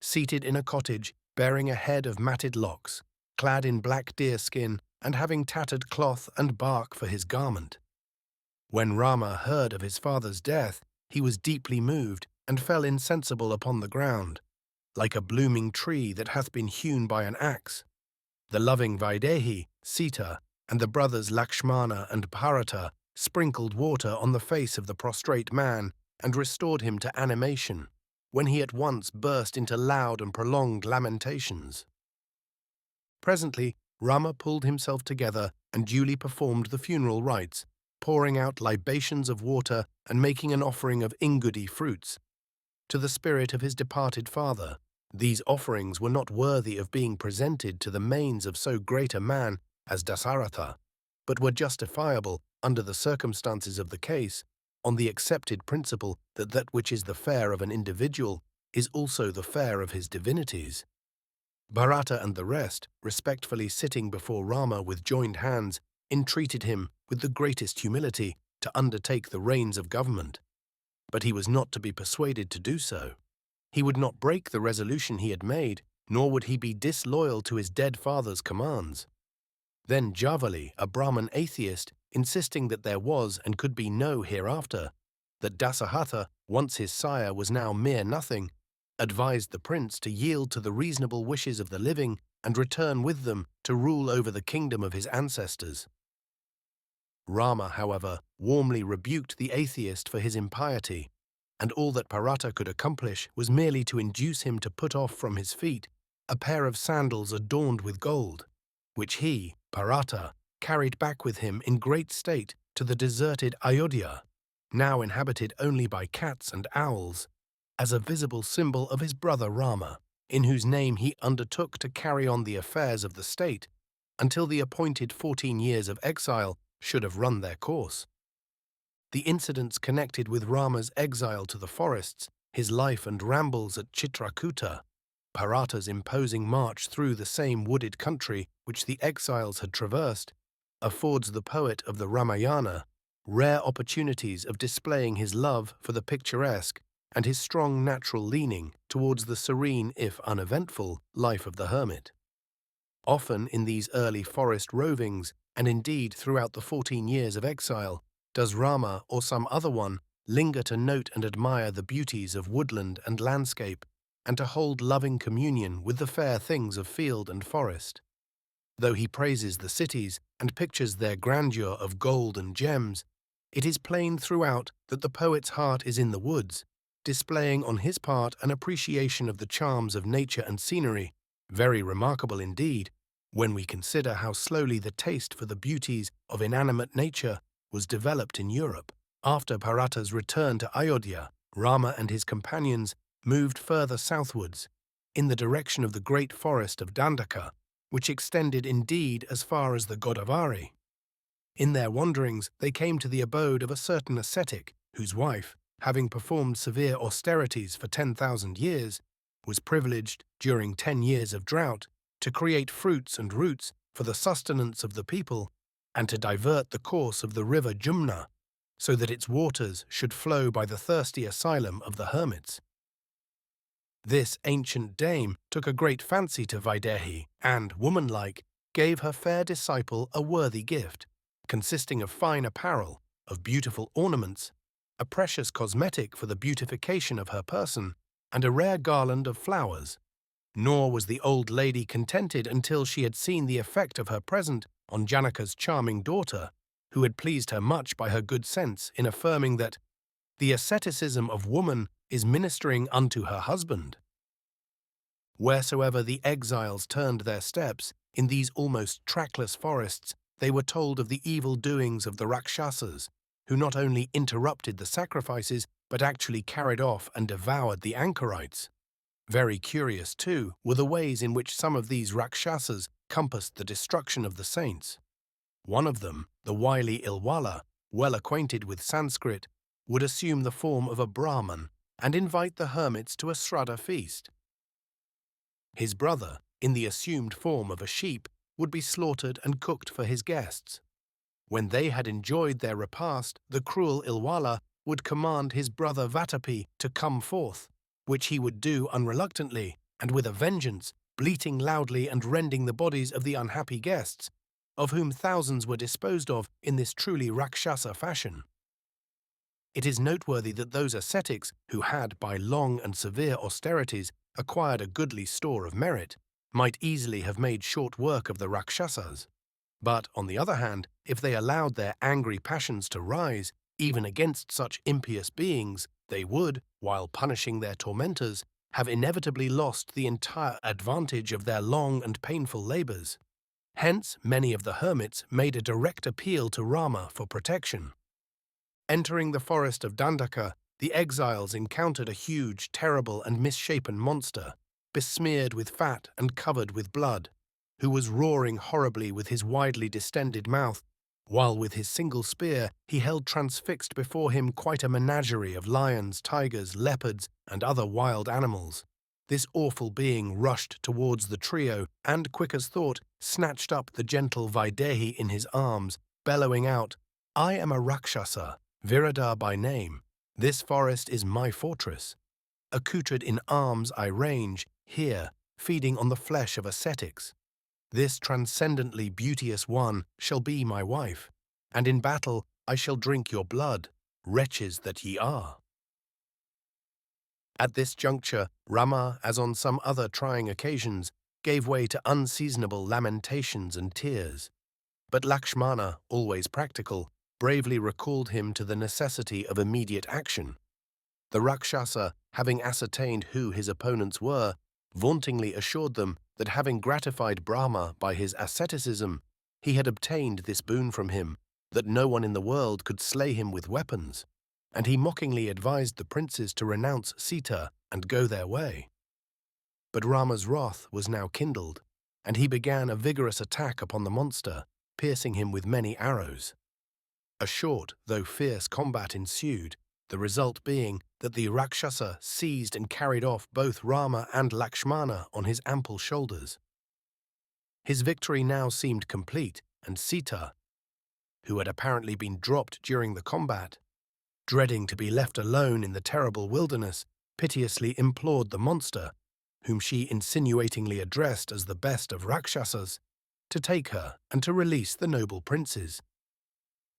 seated in a cottage, bearing a head of matted locks, clad in black deerskin and having tattered cloth and bark for his garment. When Rama heard of his father's death, he was deeply moved and fell insensible upon the ground, like a blooming tree that hath been hewn by an axe. The loving Vaidehi, Sita, and the brothers Lakshmana and Bharata sprinkled water on the face of the prostrate man and restored him to animation, when he at once burst into loud and prolonged lamentations. Presently, Rama pulled himself together and duly performed the funeral rites, pouring out libations of water and making an offering of ingudi fruits to the spirit of his departed father. These offerings were not worthy of being presented to the manes of so great a man as Dasaratha, but were justifiable, under the circumstances of the case, on the accepted principle that that which is the fare of an individual is also the fare of his divinities. Bharata and the rest, respectfully sitting before Rama with joined hands, entreated him with the greatest humility to undertake the reins of government. But he was not to be persuaded to do so. He would not break the resolution he had made, nor would he be disloyal to his dead father's commands. Then Javali, a Brahmin atheist, insisting that there was and could be no hereafter, that Dasahatha, once his sire, was now mere nothing, advised the prince to yield to the reasonable wishes of the living and return with them to rule over the kingdom of his ancestors. Rama, however, warmly rebuked the atheist for his impiety, and all that Bharata could accomplish was merely to induce him to put off from his feet a pair of sandals adorned with gold, which he, Bharata, carried back with him in great state to the deserted Ayodhya, now inhabited only by cats and owls, as a visible symbol of his brother Rama, in whose name he undertook to carry on the affairs of the state until the appointed 14 years of exile should have run their course. The incidents connected with Rama's exile to the forests, his life and rambles at Chitrakuta, Bharata's imposing march through the same wooded country which the exiles had traversed, affords the poet of the Ramayana rare opportunities of displaying his love for the picturesque and his strong natural leaning towards the serene, if uneventful, life of the hermit. Often in these early forest rovings, and indeed throughout the 14 years of exile, does Rama or some other one linger to note and admire the beauties of woodland and landscape, and to hold loving communion with the fair things of field and forest. Though he praises the cities and pictures their grandeur of gold and gems, it is plain throughout that the poet's heart is in the woods, displaying on his part an appreciation of the charms of nature and scenery, very remarkable indeed, when we consider how slowly the taste for the beauties of inanimate nature was developed in Europe. After Bharata's return to Ayodhya, Rama and his companions moved further southwards, in the direction of the great forest of Dandaka, which extended indeed as far as the Godavari. In their wanderings they came to the abode of a certain ascetic, whose wife, having performed severe austerities for 10,000 years, was privileged, during 10 years of drought, to create fruits and roots for the sustenance of the people, and to divert the course of the river Jumna, so that its waters should flow by the thirsty asylum of the hermits. This ancient dame took a great fancy to Vaidehi, and, womanlike, gave her fair disciple a worthy gift, consisting of fine apparel, of beautiful ornaments, a precious cosmetic for the beautification of her person, and a rare garland of flowers. Nor was the old lady contented until she had seen the effect of her present on Janaka's charming daughter, who had pleased her much by her good sense in affirming that the asceticism of woman is ministering unto her husband. Wheresoever the exiles turned their steps, in these almost trackless forests, they were told of the evil doings of the Rakshasas, who not only interrupted the sacrifices, but actually carried off and devoured the anchorites. Very curious, too, were the ways in which some of these Rakshasas compassed the destruction of the saints. One of them, the wily Ilwala, well acquainted with Sanskrit, would assume the form of a Brahman and invite the hermits to a Shraddha feast. His brother, in the assumed form of a sheep, would be slaughtered and cooked for his guests. When they had enjoyed their repast, the cruel Ilwala would command his brother Vatapi to come forth, which he would do unreluctantly and with a vengeance, bleating loudly and rending the bodies of the unhappy guests, of whom thousands were disposed of in this truly Rakshasa fashion. It is noteworthy that those ascetics who had, by long and severe austerities, acquired a goodly store of merit, might easily have made short work of the Rakshasas. But, on the other hand, if they allowed their angry passions to rise, even against such impious beings, they would, while punishing their tormentors, have inevitably lost the entire advantage of their long and painful labors. Hence, many of the hermits made a direct appeal to Rama for protection. Entering the forest of Dandaka, the exiles encountered a huge, terrible, and misshapen monster, besmeared with fat and covered with blood, who was roaring horribly with his widely distended mouth, while with his single spear he held transfixed before him quite a menagerie of lions, tigers, leopards, and other wild animals. This awful being rushed towards the trio and, quick as thought, snatched up the gentle Vaidehi in his arms, bellowing out, "I am a Rakshasa, Virada by name. This forest is my fortress. Accoutred in arms I range, here, feeding on the flesh of ascetics. This transcendently beauteous one shall be my wife. and in battle I shall drink your blood, wretches that ye are." At this juncture, Rama, as on some other trying occasions, gave way to unseasonable lamentations and tears. But Lakshmana, always practical, bravely recalled him to the necessity of immediate action. The Rakshasa, having ascertained who his opponents were, vauntingly assured them that having gratified Brahma by his asceticism, he had obtained this boon from him, that no one in the world could slay him with weapons, and he mockingly advised the princes to renounce Sita and go their way. But Rama's wrath was now kindled, and he began a vigorous attack upon the monster, piercing him with many arrows. A short, though fierce combat ensued, the result being that the Rakshasa seized and carried off both Rama and Lakshmana on his ample shoulders. His victory now seemed complete, and Sita, who had apparently been dropped during the combat, dreading to be left alone in the terrible wilderness, piteously implored the monster, whom she insinuatingly addressed as the best of Rakshasas, to take her and to release the noble princes.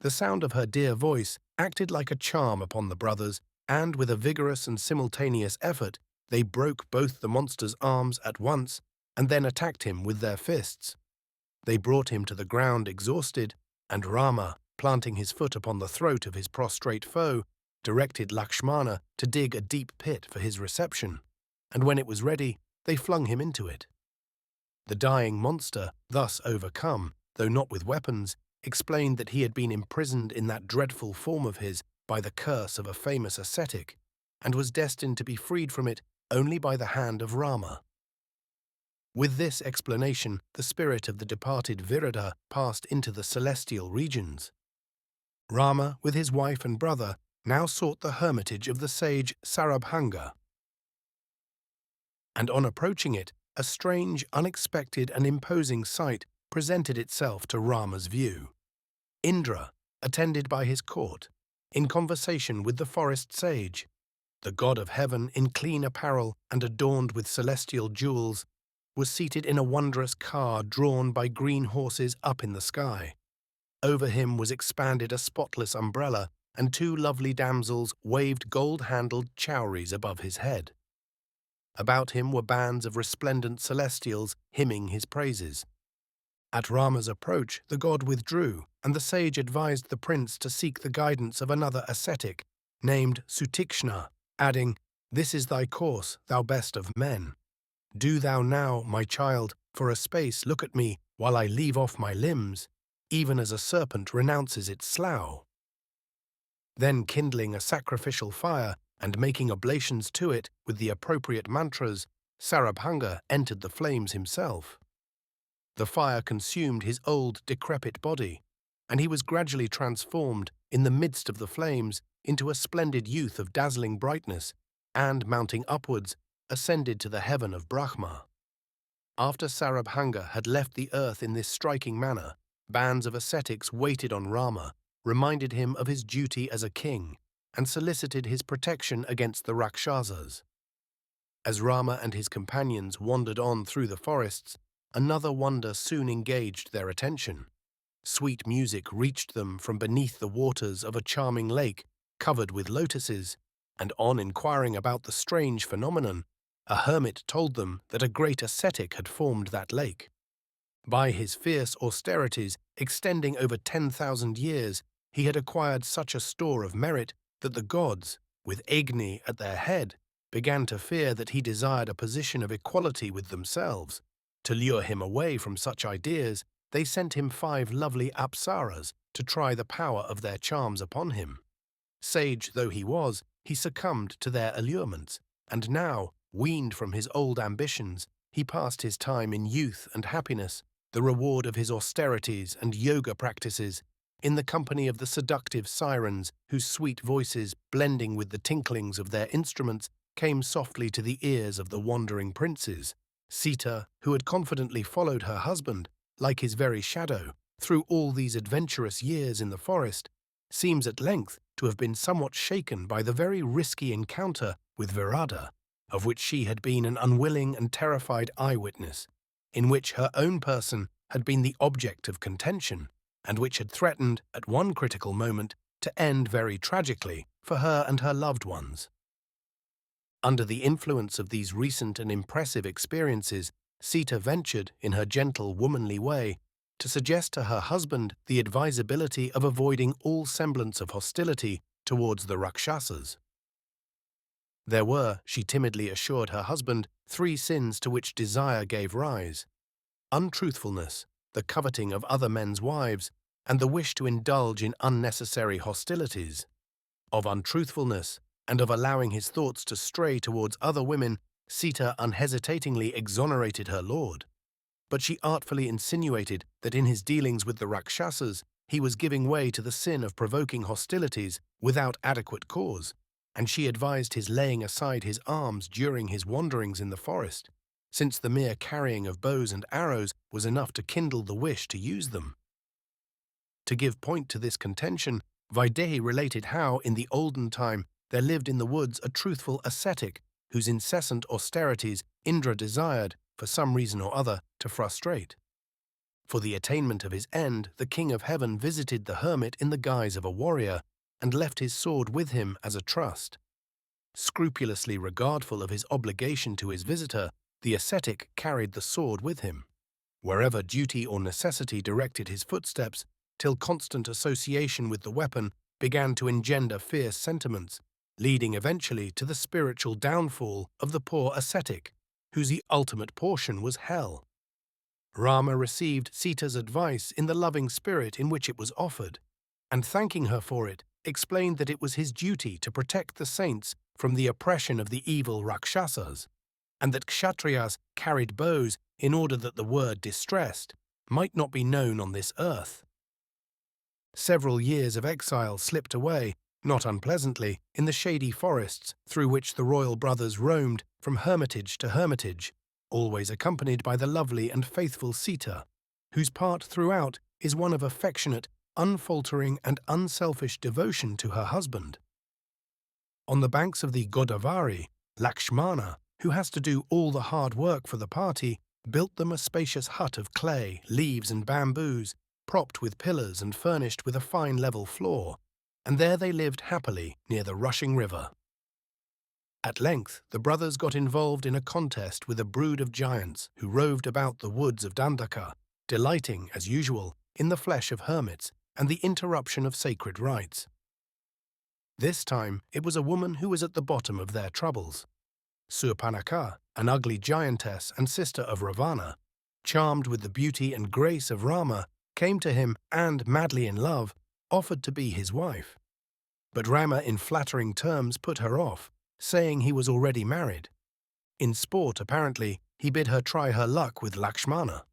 The sound of her dear voice acted like a charm upon the brothers, and with a vigorous and simultaneous effort, they broke both the monster's arms at once and then attacked him with their fists. They brought him to the ground exhausted, and Rama, planting his foot upon the throat of his prostrate foe, directed Lakshmana to dig a deep pit for his reception, and when it was ready, they flung him into it. The dying monster, thus overcome, though not with weapons, explained that he had been imprisoned in that dreadful form of his by the curse of a famous ascetic, and was destined to be freed from it only by the hand of Rama. With this explanation, the spirit of the departed Virata passed into the celestial regions. Rama, with his wife and brother, now sought the hermitage of the sage Sarabhanga. And on approaching it, a strange, unexpected, and imposing sight presented itself to Rama's view. Indra, attended by his court, in conversation with the forest sage, the god of heaven in clean apparel and adorned with celestial jewels, was seated in a wondrous car drawn by green horses up in the sky. Over him was expanded a spotless umbrella, and two lovely damsels waved gold-handled chowries above his head. About him were bands of resplendent celestials hymning his praises. At Rama's approach, the god withdrew, and the sage advised the prince to seek the guidance of another ascetic, named Sutikshna, adding, "This is thy course, thou best of men. Do thou now, my child, for a space look at me while I leave off my limbs, even as a serpent renounces its slough." Then kindling a sacrificial fire and making oblations to it with the appropriate mantras, Sarabhanga entered the flames himself. The fire consumed his old, decrepit body, and he was gradually transformed, in the midst of the flames, into a splendid youth of dazzling brightness, and, mounting upwards, ascended to the heaven of Brahma. After Sarabhanga had left the earth in this striking manner, bands of ascetics waited on Rama, reminded him of his duty as a king, and solicited his protection against the Rakshasas. As Rama and his companions wandered on through the forests, another wonder soon engaged their attention. Sweet music reached them from beneath the waters of a charming lake covered with lotuses, and on inquiring about the strange phenomenon, a hermit told them that a great ascetic had formed that lake. By his fierce austerities, extending over 10,000 years, he had acquired such a store of merit that the gods, with Agni at their head, began to fear that he desired a position of equality with themselves. To lure him away from such ideas, they sent him 5 lovely apsaras to try the power of their charms upon him. Sage though he was, he succumbed to their allurements, and now, weaned from his old ambitions, he passed his time in youth and happiness, the reward of his austerities and yoga practices, in the company of the seductive sirens whose sweet voices, blending with the tinklings of their instruments, came softly to the ears of the wandering princes. Sita, who had confidently followed her husband, like his very shadow, through all these adventurous years in the forest, seems at length to have been somewhat shaken by the very risky encounter with Virata, of which she had been an unwilling and terrified eyewitness, in which her own person had been the object of contention, and which had threatened, at one critical moment, to end very tragically for her and her loved ones. Under the influence of these recent and impressive experiences, Sita ventured, in her gentle, womanly way, to suggest to her husband the advisability of avoiding all semblance of hostility towards the Rakshasas. There were, she timidly assured her husband, 3 sins to which desire gave rise: untruthfulness, the coveting of other men's wives, and the wish to indulge in unnecessary hostilities. Of untruthfulness, and of allowing his thoughts to stray towards other women, Sita unhesitatingly exonerated her lord. But she artfully insinuated that in his dealings with the Rakshasas, he was giving way to the sin of provoking hostilities without adequate cause, and she advised his laying aside his arms during his wanderings in the forest, since the mere carrying of bows and arrows was enough to kindle the wish to use them. To give point to this contention, Vaidehi related how, in the olden time, there lived in the woods a truthful ascetic whose incessant austerities Indra desired, for some reason or other, to frustrate. For the attainment of his end, the king of heaven visited the hermit in the guise of a warrior and left his sword with him as a trust. Scrupulously regardful of his obligation to his visitor, the ascetic carried the sword with him, wherever duty or necessity directed his footsteps, till constant association with the weapon began to engender fierce sentiments, leading eventually to the spiritual downfall of the poor ascetic, whose ultimate portion was hell. Rama received Sita's advice in the loving spirit in which it was offered, and thanking her for it, explained that it was his duty to protect the saints from the oppression of the evil Rakshasas, and that Kshatriyas carried bows in order that the word distressed might not be known on this earth. Several years of exile slipped away, not unpleasantly, in the shady forests through which the royal brothers roamed from hermitage to hermitage, always accompanied by the lovely and faithful Sita, whose part throughout is one of affectionate, unfaltering and unselfish devotion to her husband. On the banks of the Godavari, Lakshmana, who has to do all the hard work for the party, built them a spacious hut of clay, leaves and bamboos, propped with pillars and furnished with a fine level floor, and there they lived happily near the rushing river. At length the brothers got involved in a contest with a brood of giants who roved about the woods of Dandaka, delighting, as usual, in the flesh of hermits and the interruption of sacred rites. This time it was a woman who was at the bottom of their troubles. Surpanaka, an ugly giantess and sister of Ravanna, charmed with the beauty and grace of Rama, came to him and, madly in love, offered to be his wife. But Rama in flattering terms put her off, saying he was already married. In sport, apparently, he bid her try her luck with Lakshmana.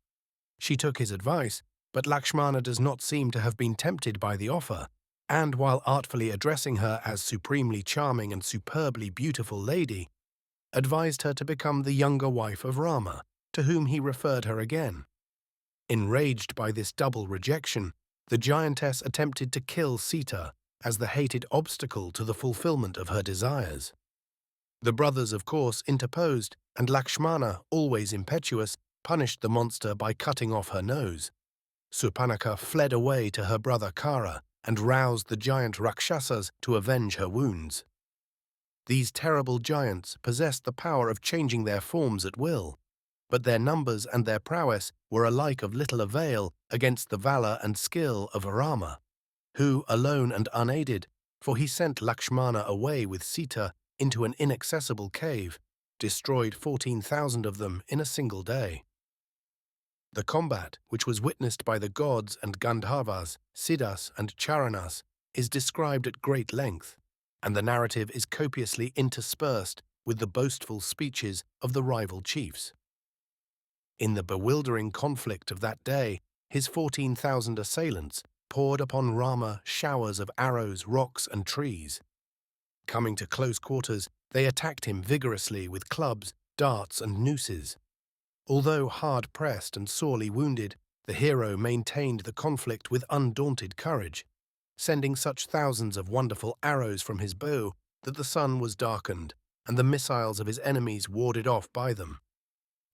She took his advice, but Lakshmana does not seem to have been tempted by the offer, and while artfully addressing her as supremely charming and superbly beautiful lady, advised her to become the younger wife of Rama, to whom he referred her again. Enraged by this double rejection, the giantess attempted to kill Sita as the hated obstacle to the fulfillment of her desires. The brothers, of course, interposed, and Lakshmana, always impetuous, punished the monster by cutting off her nose. Surpanaka fled away to her brother Kara and roused the giant Rakshasas to avenge her wounds. These terrible giants possessed the power of changing their forms at will, but their numbers and their prowess were alike of little avail against the valor and skill of Rama, who, alone and unaided, for he sent Lakshmana away with Sita into an inaccessible cave, destroyed 14,000 of them in a single day. The combat, which was witnessed by the gods and Gandharvas, Siddhas and Charanas, is described at great length, and the narrative is copiously interspersed with the boastful speeches of the rival chiefs. In the bewildering conflict of that day, his 14,000 assailants poured upon Rama showers of arrows, rocks, and trees. Coming to close quarters, they attacked him vigorously with clubs, darts, and nooses. Although hard-pressed and sorely wounded, the hero maintained the conflict with undaunted courage, sending such thousands of wonderful arrows from his bow that the sun was darkened and the missiles of his enemies warded off by them.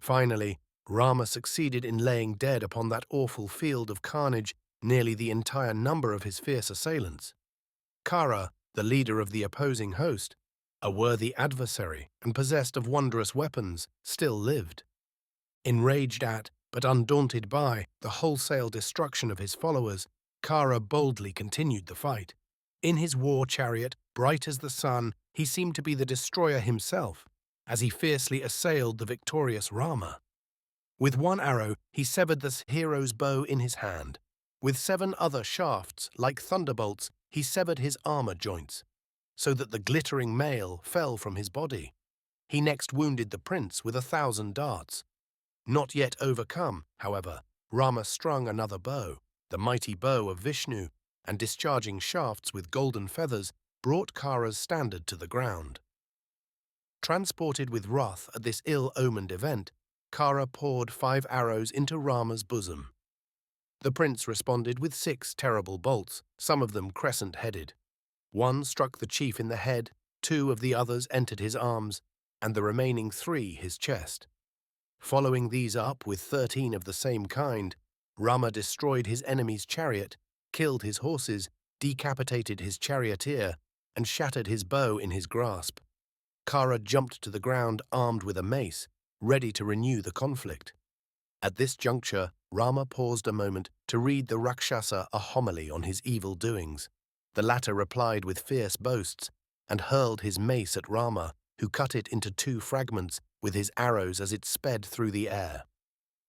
Finally, Rama succeeded in laying dead upon that awful field of carnage nearly the entire number of his fierce assailants. Kara, the leader of the opposing host, a worthy adversary and possessed of wondrous weapons, still lived. Enraged at, but undaunted by, the wholesale destruction of his followers, Kara boldly continued the fight. In his war chariot, bright as the sun, he seemed to be the destroyer himself, as he fiercely assailed the victorious Rama. With one arrow, he severed the hero's bow in his hand. With 7 other shafts, like thunderbolts, he severed his armor joints, so that the glittering mail fell from his body. He next wounded the prince with 1,000 darts. Not yet overcome, however, Rama strung another bow, the mighty bow of Vishnu, and discharging shafts with golden feathers, brought Kara's standard to the ground. Transported with wrath at this ill-omened event, Kara poured 5 arrows into Rama's bosom. The prince responded with 6 terrible bolts, some of them crescent-headed. 1 struck the chief in the head, 2 of the others entered his arms, and the remaining 3 his chest. Following these up with 13 of the same kind, Rama destroyed his enemy's chariot, killed his horses, decapitated his charioteer, and shattered his bow in his grasp. Kara jumped to the ground armed with a mace, ready to renew the conflict. At this juncture, Rama paused a moment to read the Rakshasa a homily on his evil doings. The latter replied with fierce boasts and hurled his mace at Rama, who cut it into 2 fragments with his arrows as it sped through the air.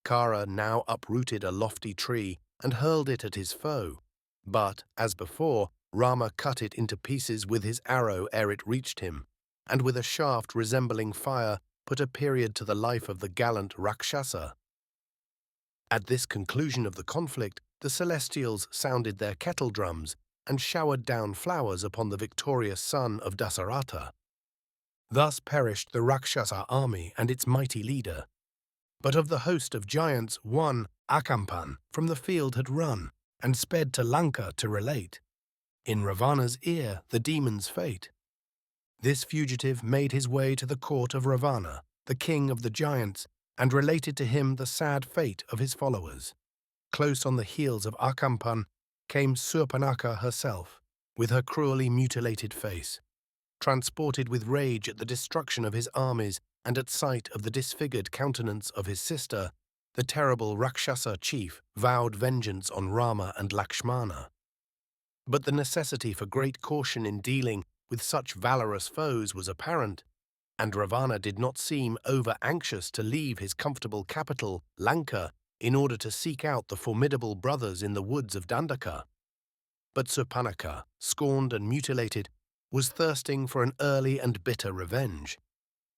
Kara now uprooted a lofty tree and hurled it at his foe, but, as before, Rama cut it into pieces with his arrow ere it reached him, and with a shaft resembling fire put a period to the life of the gallant Rakshasa. At this conclusion of the conflict, the Celestials sounded their kettle drums and showered down flowers upon the victorious son of Dasarata. Thus perished the Rakshasa army and its mighty leader. But of the host of giants, one, Akampan, from the field had run, and sped to Lanka to relate, in Ravanna's ear, the demon's fate. This fugitive made his way to the court of Ravanna, the king of the giants, and related to him the sad fate of his followers. Close on the heels of Akampan came Surpanaka herself, with her cruelly mutilated face. Transported with rage at the destruction of his armies and at sight of the disfigured countenance of his sister, the terrible Rakshasa chief vowed vengeance on Rama and Lakshmana. But the necessity for great caution in dealing with such valorous foes was apparent, and Ravanna did not seem over-anxious to leave his comfortable capital, Lanka, in order to seek out the formidable brothers in the woods of Dandaka. But Surpanaka, scorned and mutilated, was thirsting for an early and bitter revenge.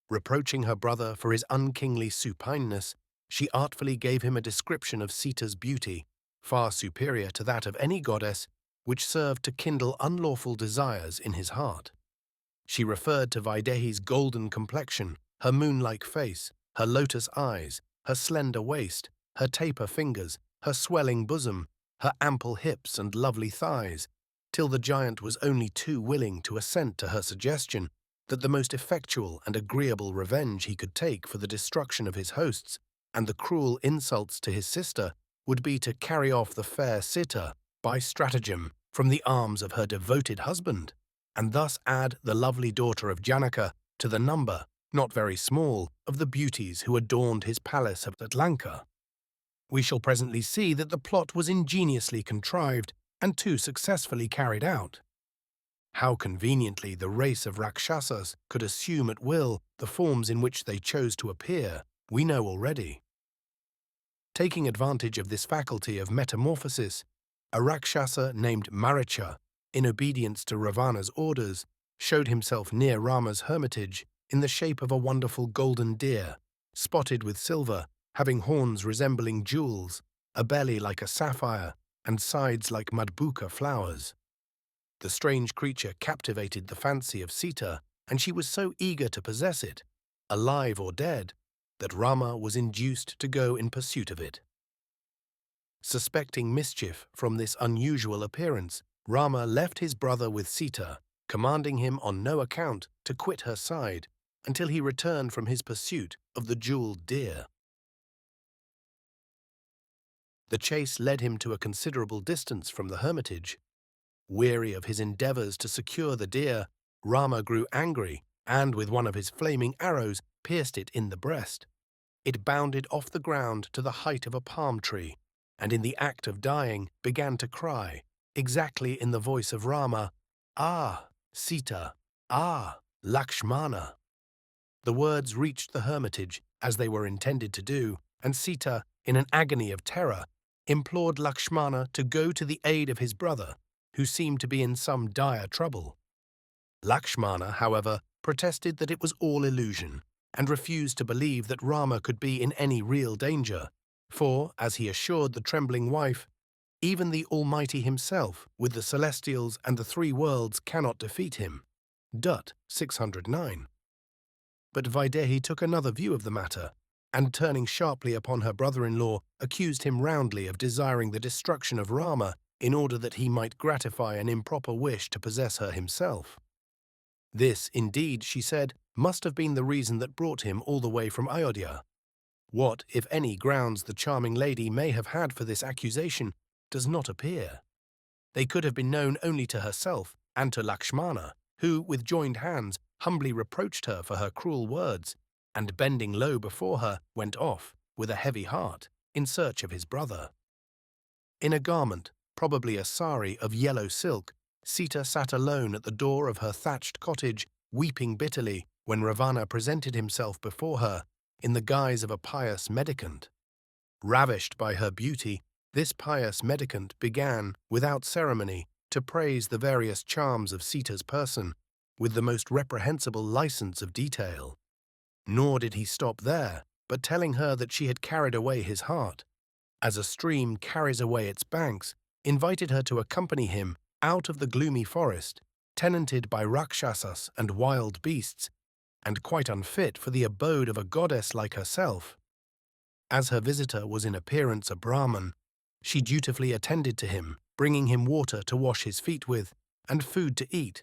Reproaching her brother for his unkingly supineness, she artfully gave him a description of Sita's beauty, far superior to that of any goddess, which served to kindle unlawful desires in his heart. She referred to Vaidehi's golden complexion, her moon-like face, her lotus eyes, her slender waist, her taper fingers, her swelling bosom, her ample hips and lovely thighs, till the giant was only too willing to assent to her suggestion that the most effectual and agreeable revenge he could take for the destruction of his hosts and the cruel insults to his sister would be to carry off the fair Sita by stratagem from the arms of her devoted husband, and thus add the lovely daughter of Janaka to the number, not very small, of the beauties who adorned his palace at Lanka. We shall presently see that the plot was ingeniously contrived and too successfully carried out. How conveniently the race of Rakshasas could assume at will the forms in which they chose to appear, we know already. Taking advantage of this faculty of metamorphosis, a Rakshasa named Maricha, in obedience to Ravanna's orders, showed himself near Rama's hermitage in the shape of a wonderful golden deer, spotted with silver, having horns resembling jewels, a belly like a sapphire, and sides like madbuka flowers. The strange creature captivated the fancy of Sita, and she was so eager to possess it, alive or dead, that Rama was induced to go in pursuit of it. Suspecting mischief from this unusual appearance, Rama left his brother with Sita, commanding him on no account to quit her side until he returned from his pursuit of the jeweled deer. The chase led him to a considerable distance from the hermitage. Weary of his endeavors to secure the deer, Rama grew angry and, with one of his flaming arrows, pierced it in the breast. It bounded off the ground to the height of a palm tree, and in the act of dying began to cry, exactly in the voice of Rama, "Ah, Sita! Ah, Lakshmana!" The words reached the hermitage, as they were intended to do, and Sita, in an agony of terror, implored Lakshmana to go to the aid of his brother, who seemed to be in some dire trouble. Lakshmana, however, protested that it was all illusion, and refused to believe that Rama could be in any real danger, for, as he assured the trembling wife, even the Almighty himself, with the celestials and the three worlds, cannot defeat him. Dutt 609. But Vaidehi took another view of the matter, and turning sharply upon her brother-in-law, accused him roundly of desiring the destruction of Rama in order that he might gratify an improper wish to possess her himself. This, indeed, she said, must have been the reason that brought him all the way from Ayodhya. What, if any, grounds the charming lady may have had for this accusation does not appear. They could have been known only to herself and to Lakshmana, who, with joined hands, humbly reproached her for her cruel words, and bending low before her, went off, with a heavy heart, in search of his brother. In a garment, probably a sari of yellow silk, Sita sat alone at the door of her thatched cottage, weeping bitterly, when Ravanna presented himself before her in the guise of a pious mendicant. Ravished by her beauty, this pious mendicant began, without ceremony, to praise the various charms of Sita's person, with the most reprehensible license of detail. Nor did he stop there, but telling her that she had carried away his heart, as a stream carries away its banks, invited her to accompany him out of the gloomy forest, tenanted by rakshasas and wild beasts, and quite unfit for the abode of a goddess like herself. As her visitor was in appearance a Brahman, she dutifully attended to him, bringing him water to wash his feet with, and food to eat,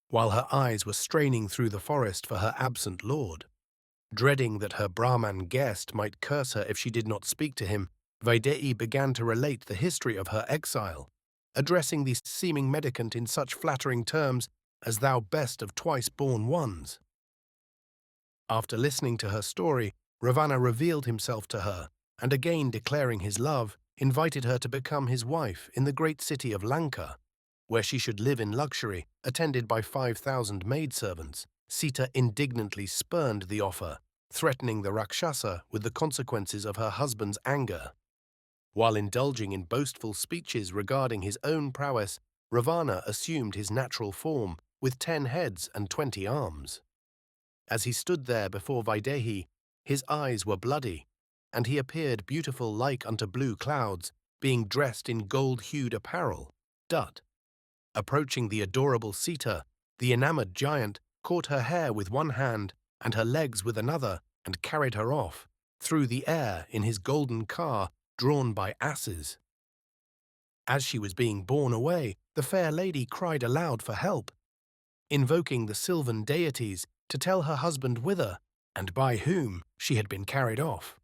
while her eyes were straining through the forest for her absent lord. Dreading that her Brahman guest might curse her if she did not speak to him, Vaidehi began to relate the history of her exile, addressing the seeming mendicant in such flattering terms as "thou best of twice-born ones." After listening to her story, Ravanna revealed himself to her, and again declaring his love, invited her to become his wife in the great city of Lanka, where she should live in luxury, attended by 5,000 maidservants. Sita indignantly spurned the offer, threatening the Rakshasa with the consequences of her husband's anger. While indulging in boastful speeches regarding his own prowess, Ravanna assumed his natural form, with 10 heads and 20 arms. As he stood there before Vaidehi, his eyes were bloody, and he appeared beautiful like unto blue clouds, being dressed in gold-hued apparel. Dutt. Approaching the adorable Sita, the enamoured giant caught her hair with one hand and her legs with another, and carried her off, through the air in his golden car, drawn by asses. As she was being borne away, the fair lady cried aloud for help, invoking the sylvan deities to tell her husband whither, and by whom, she had been carried off.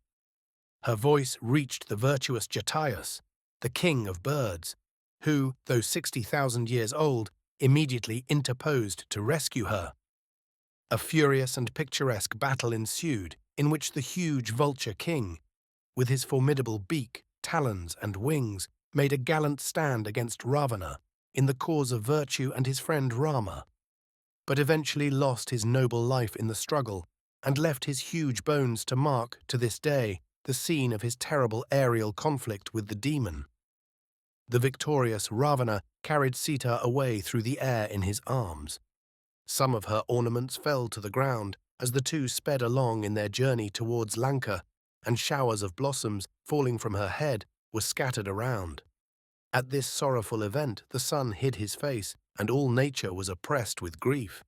Her voice reached the virtuous Jatayus, the king of birds, who, though 60,000 years old, immediately interposed to rescue her. A furious and picturesque battle ensued, in which the huge vulture king, with his formidable beak, talons, and wings, made a gallant stand against Ravanna in the cause of virtue and his friend Rama, but eventually lost his noble life in the struggle and left his huge bones to mark, to this day, the scene of his terrible aerial conflict with the demon. The victorious Ravanna carried Sita away through the air in his arms. Some of her ornaments fell to the ground as the two sped along in their journey towards Lanka, and showers of blossoms falling from her head were scattered around. At this sorrowful event the sun hid his face, and all nature was oppressed with grief.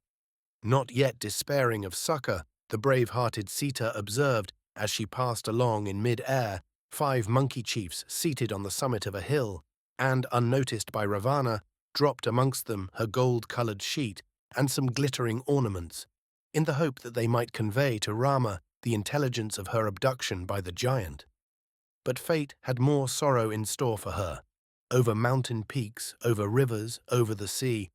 Not yet despairing of succor, the brave-hearted Sita observed, as she passed along in mid-air, 5 monkey chiefs seated on the summit of a hill, and, unnoticed by Ravanna, dropped amongst them her gold-coloured sheet and some glittering ornaments, in the hope that they might convey to Rama the intelligence of her abduction by the giant. But fate had more sorrow in store for her. Over mountain peaks, over rivers, over the sea,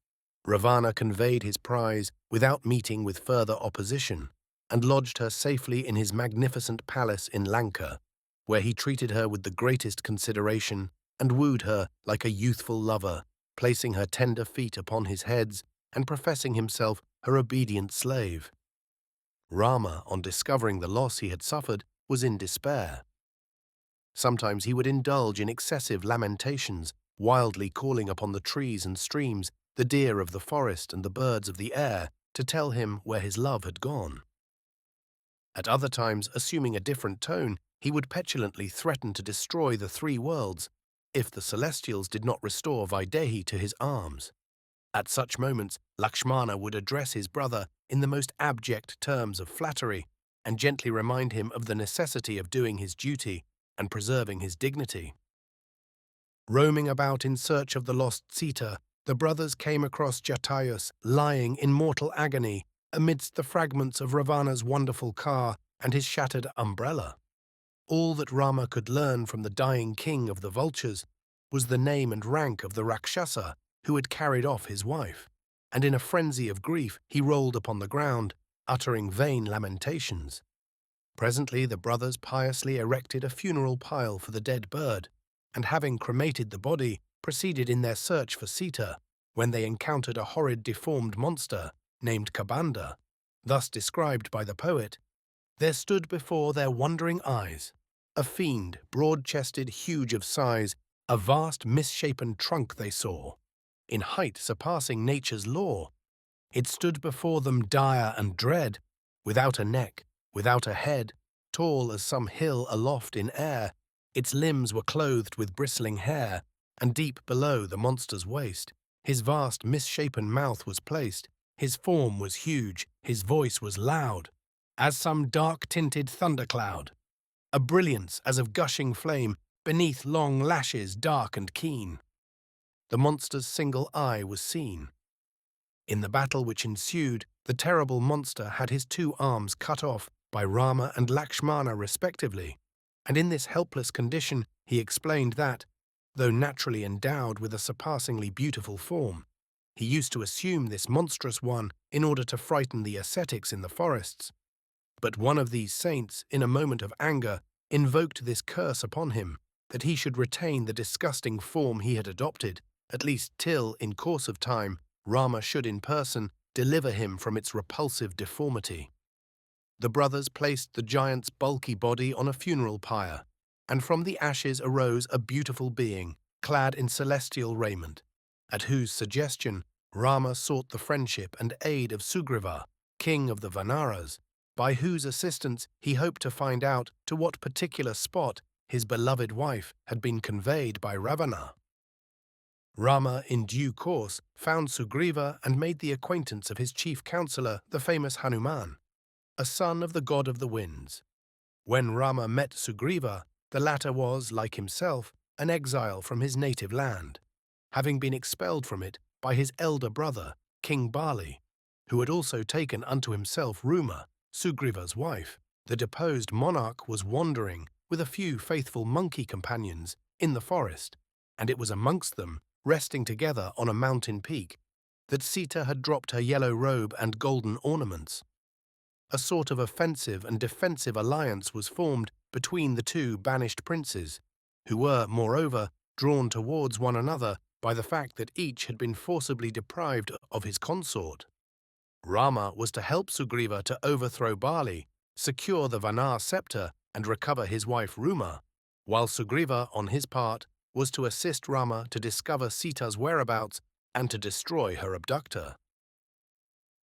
Ravanna conveyed his prize without meeting with further opposition, and lodged her safely in his magnificent palace in Lanka, where he treated her with the greatest consideration and wooed her like a youthful lover, placing her tender feet upon his heads and professing himself her obedient slave. Rama, on discovering the loss he had suffered, was in despair. Sometimes he would indulge in excessive lamentations, wildly calling upon the trees and streams, the deer of the forest and the birds of the air, to tell him where his love had gone. At other times, assuming a different tone, he would petulantly threaten to destroy the three worlds if the celestials did not restore Vaidehi to his arms. At such moments, Lakshmana would address his brother in the most abject terms of flattery and gently remind him of the necessity of doing his duty and preserving his dignity. Roaming about in search of the lost Sita, the brothers came across Jatayus lying in mortal agony amidst the fragments of Ravanna's wonderful car and his shattered umbrella. All that Rama could learn from the dying king of the vultures was the name and rank of the Rakshasa who had carried off his wife, and in a frenzy of grief he rolled upon the ground, uttering vain lamentations. Presently the brothers piously erected a funeral pile for the dead bird, and having cremated the body, proceeded in their search for Sita, when they encountered a horrid deformed monster named Kabanda. Thus described by the poet: "There stood before their wondering eyes a fiend, broad-chested, huge of size, a vast misshapen trunk they saw, in height surpassing nature's law. It stood before them dire and dread, without a neck, without a head, tall as some hill aloft in air. Its limbs were clothed with bristling hair, and deep below the monster's waist his vast misshapen mouth was placed. His form was huge, his voice was loud, as some dark-tinted thundercloud, a brilliance as of gushing flame beneath long lashes dark and keen. The monster's single eye was seen. In the battle which ensued, the terrible monster had his two arms cut off by Rama and Lakshmana respectively, and in this helpless condition he explained that, though naturally endowed with a surpassingly beautiful form, he used to assume this monstrous one in order to frighten the ascetics in the forests. But one of these saints, in a moment of anger, invoked this curse upon him, that he should retain the disgusting form he had adopted, at least till, in course of time, Rama should in person deliver him from its repulsive deformity. The brothers placed the giant's bulky body on a funeral pyre, and from the ashes arose a beautiful being, clad in celestial raiment, at whose suggestion Rama sought the friendship and aid of Sugriva, king of the Vanaras, by whose assistance he hoped to find out to what particular spot his beloved wife had been conveyed by Ravanna. Rama, in due course, found Sugriva and made the acquaintance of his chief counselor, the famous Hanuman, a son of the god of the winds. When Rama met Sugriva, the latter was, like himself, an exile from his native land, having been expelled from it by his elder brother, King Bali, who had also taken unto himself Rama, Sugriva's wife. The deposed monarch was wandering with a few faithful monkey companions in the forest, and it was amongst them, resting together on a mountain peak, that Sita had dropped her yellow robe and golden ornaments. A sort of offensive and defensive alliance was formed between the two banished princes, who were, moreover, drawn towards one another by the fact that each had been forcibly deprived of his consort. Rama was to help Sugriva to overthrow Bali, secure the Vanar scepter, and recover his wife Ruma, while Sugriva, on his part, was to assist Rama to discover Sita's whereabouts and to destroy her abductor.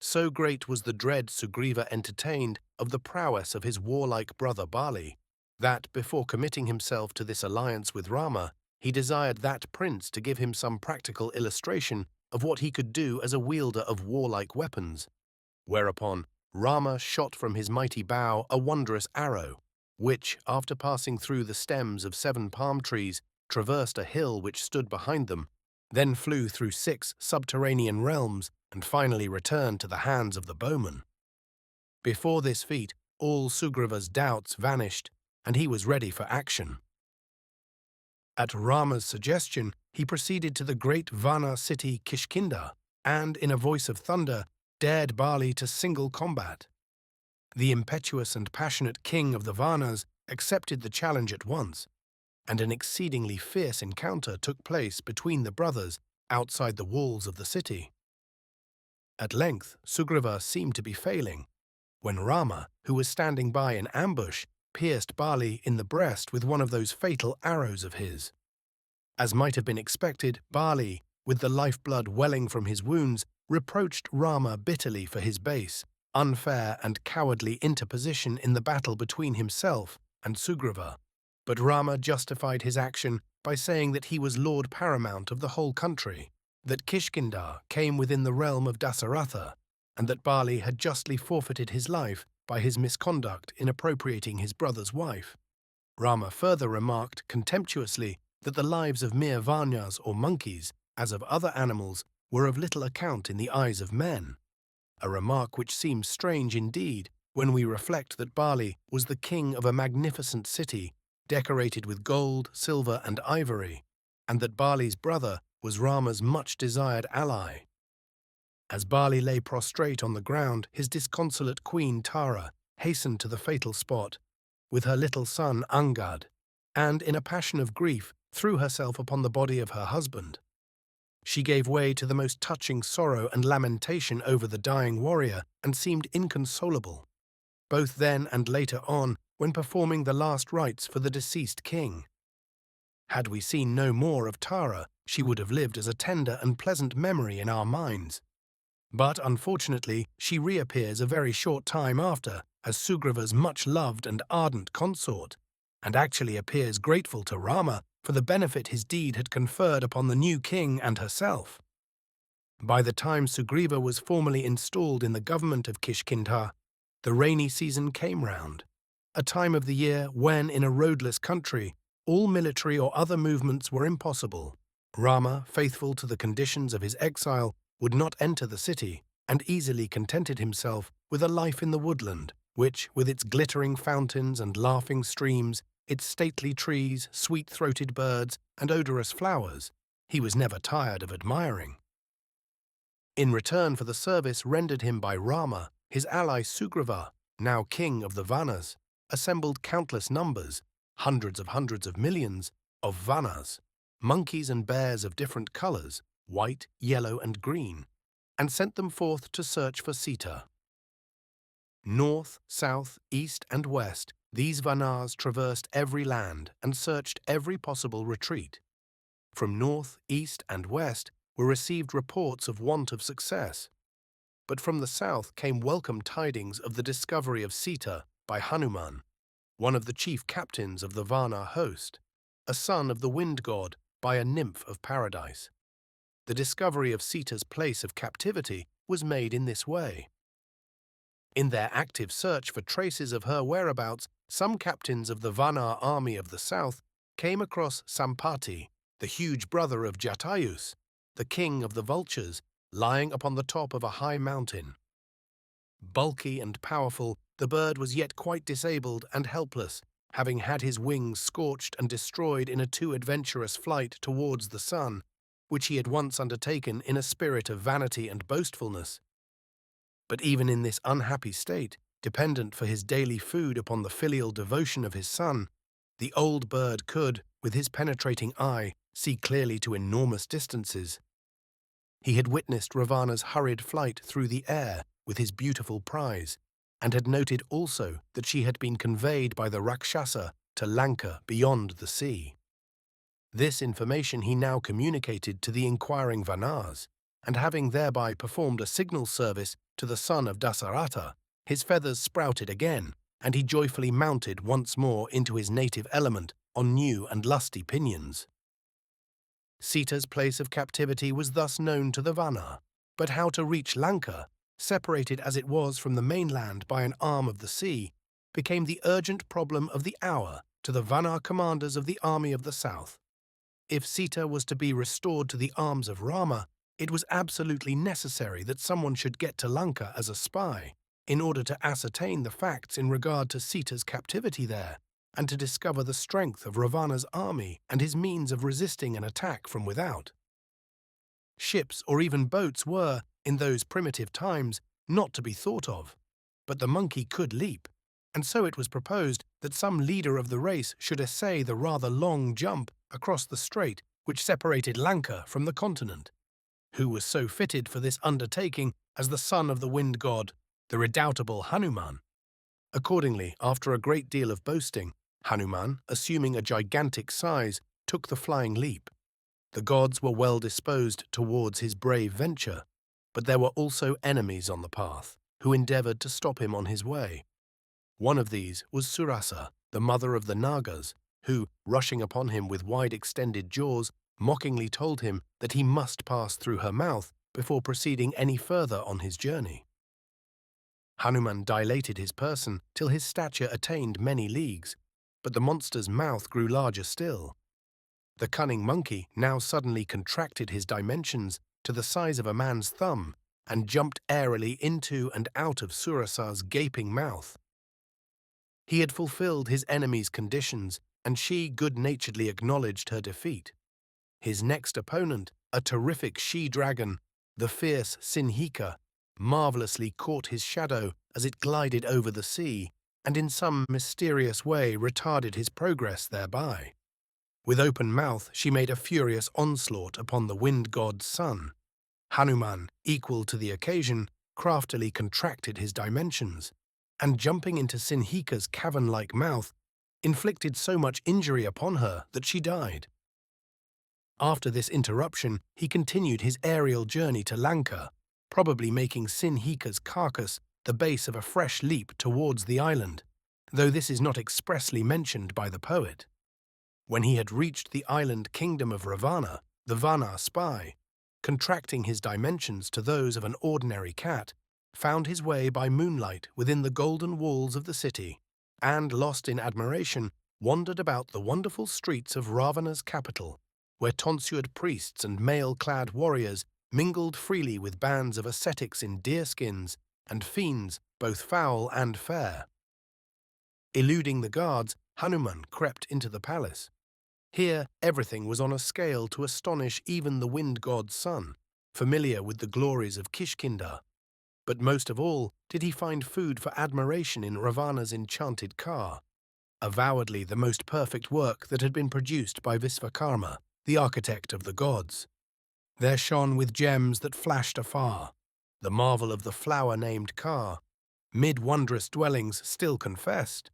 So great was the dread Sugriva entertained of the prowess of his warlike brother Bali, that, before committing himself to this alliance with Rama, he desired that prince to give him some practical illustration of what he could do as a wielder of warlike weapons, whereupon Rama shot from his mighty bow a wondrous arrow, which, after passing through the stems of 7 palm trees, traversed a hill which stood behind them, then flew through 6 subterranean realms, and finally returned to the hands of the bowman. Before this feat, all Sugriva's doubts vanished, and he was ready for action. At Rama's suggestion, he proceeded to the great Vana city Kishkinda and, in a voice of thunder, dared Bali to single combat. The impetuous and passionate king of the Vanas accepted the challenge at once, and an exceedingly fierce encounter took place between the brothers outside the walls of the city. At length, Sugriva seemed to be failing, when Rama, who was standing by in ambush, pierced Bali in the breast with one of those fatal arrows of his. As might have been expected, Bali, with the lifeblood welling from his wounds, reproached Rama bitterly for his base, unfair and cowardly interposition in the battle between himself and Sugriva. But Rama justified his action by saying that he was lord paramount of the whole country, that Kishkinda came within the realm of Dasaratha, and that Bali had justly forfeited his life by his misconduct in appropriating his brother's wife. Rama further remarked contemptuously that the lives of mere vanyas or monkeys, as of other animals, were of little account in the eyes of men, a remark which seems strange indeed when we reflect that Bali was the king of a magnificent city decorated with gold, silver, and ivory, and that Bali's brother was Rama's much-desired ally. As Bali lay prostrate on the ground, his disconsolate queen Tara hastened to the fatal spot with her little son Angad, and, in a passion of grief, threw herself upon the body of her husband. She gave way to the most touching sorrow and lamentation over the dying warrior and seemed inconsolable, both then and later on when performing the last rites for the deceased king. Had we seen no more of Tara, she would have lived as a tender and pleasant memory in our minds. But, unfortunately, she reappears a very short time after as Sugriva's much-loved and ardent consort, and actually appears grateful to Rama for the benefit his deed had conferred upon the new king and herself. By the time Sugriva was formally installed in the government of Kishkinda, the rainy season came round, a time of the year when, in a roadless country, all military or other movements were impossible. Rama, faithful to the conditions of his exile, would not enter the city, and easily contented himself with a life in the woodland, which, with its glittering fountains and laughing streams, its stately trees, sweet-throated birds, and odorous flowers, he was never tired of admiring. In return for the service rendered him by Rama, his ally Sugriva, now king of the Vanas, assembled countless numbers, hundreds of millions, of Vanas, monkeys and bears of different colors, white, yellow, and green, and sent them forth to search for Sita. North, south, east, and west, these Vanas traversed every land and searched every possible retreat. From north, east, and west were received reports of want of success, but from the south came welcome tidings of the discovery of Sita by Hanuman, one of the chief captains of the Vana host, a son of the wind god by a nymph of paradise. The discovery of Sita's place of captivity was made in this way. In their active search for traces of her whereabouts, some captains of the Vana army of the south came across Sampati, the huge brother of Jatayus, the king of the vultures, lying upon the top of a high mountain. Bulky and powerful, the bird was yet quite disabled and helpless, having had his wings scorched and destroyed in a too adventurous flight towards the sun, which he had once undertaken in a spirit of vanity and boastfulness. But even in this unhappy state, dependent for his daily food upon the filial devotion of his son, the old bird could, with his penetrating eye, see clearly to enormous distances. He had witnessed Ravanna's hurried flight through the air with his beautiful prize, and had noted also that she had been conveyed by the Rakshasa to Lanka beyond the sea. This information he now communicated to the inquiring Vanas, and having thereby performed a signal service to the son of Dasaratha, his feathers sprouted again, and he joyfully mounted once more into his native element on new and lusty pinions. Sita's place of captivity was thus known to the Vana, but how to reach Lanka, separated as it was from the mainland by an arm of the sea, became the urgent problem of the hour to the Vana commanders of the army of the south. If Sita was to be restored to the arms of Rama, it was absolutely necessary that someone should get to Lanka as a spy, in order to ascertain the facts in regard to Sita's captivity there, and to discover the strength of Ravanna's army and his means of resisting an attack from without. Ships or even boats were, in those primitive times, not to be thought of, but the monkey could leap, and so it was proposed that some leader of the race should essay the rather long jump across the strait which separated Lanka from the continent. Who was so fitted for this undertaking as the son of the wind god, the redoubtable Hanuman? Accordingly, after a great deal of boasting, Hanuman, assuming a gigantic size, took the flying leap. The gods were well disposed towards his brave venture, but there were also enemies on the path, who endeavored to stop him on his way. One of these was Surasa, the mother of the Nagas, who, rushing upon him with wide-extended jaws, mockingly told him that he must pass through her mouth before proceeding any further on his journey. Hanuman dilated his person till his stature attained many leagues, but the monster's mouth grew larger still. The cunning monkey now suddenly contracted his dimensions to the size of a man's thumb and jumped airily into and out of Surasa's gaping mouth. He had fulfilled his enemy's conditions, and she good-naturedly acknowledged her defeat. His next opponent, a terrific she-dragon, the fierce Sinhika, marvelously caught his shadow as it glided over the sea, and in some mysterious way retarded his progress thereby. With open mouth she made a furious onslaught upon the wind god's son. Hanuman, equal to the occasion, craftily contracted his dimensions, and jumping into Sinhika's cavern-like mouth, inflicted so much injury upon her that she died. After this interruption, he continued his aerial journey to Lanka, probably making Sinhika's carcass the base of a fresh leap towards the island, though this is not expressly mentioned by the poet. When he had reached the island kingdom of Ravanna, the Vanna spy, contracting his dimensions to those of an ordinary cat, found his way by moonlight within the golden walls of the city, and, lost in admiration, wandered about the wonderful streets of Ravanna's capital, where tonsured priests and mail-clad warriors mingled freely with bands of ascetics in deerskins and fiends both foul and fair. Eluding the guards, Hanuman crept into the palace. Here everything was on a scale to astonish even the wind god's son, familiar with the glories of Kishkinda. But most of all did he find food for admiration in Ravanna's enchanted car, avowedly the most perfect work that had been produced by Visvakarma, the architect of the gods. There shone with gems that flashed afar, the marvel of the flower-named car, mid wondrous dwellings still confessed,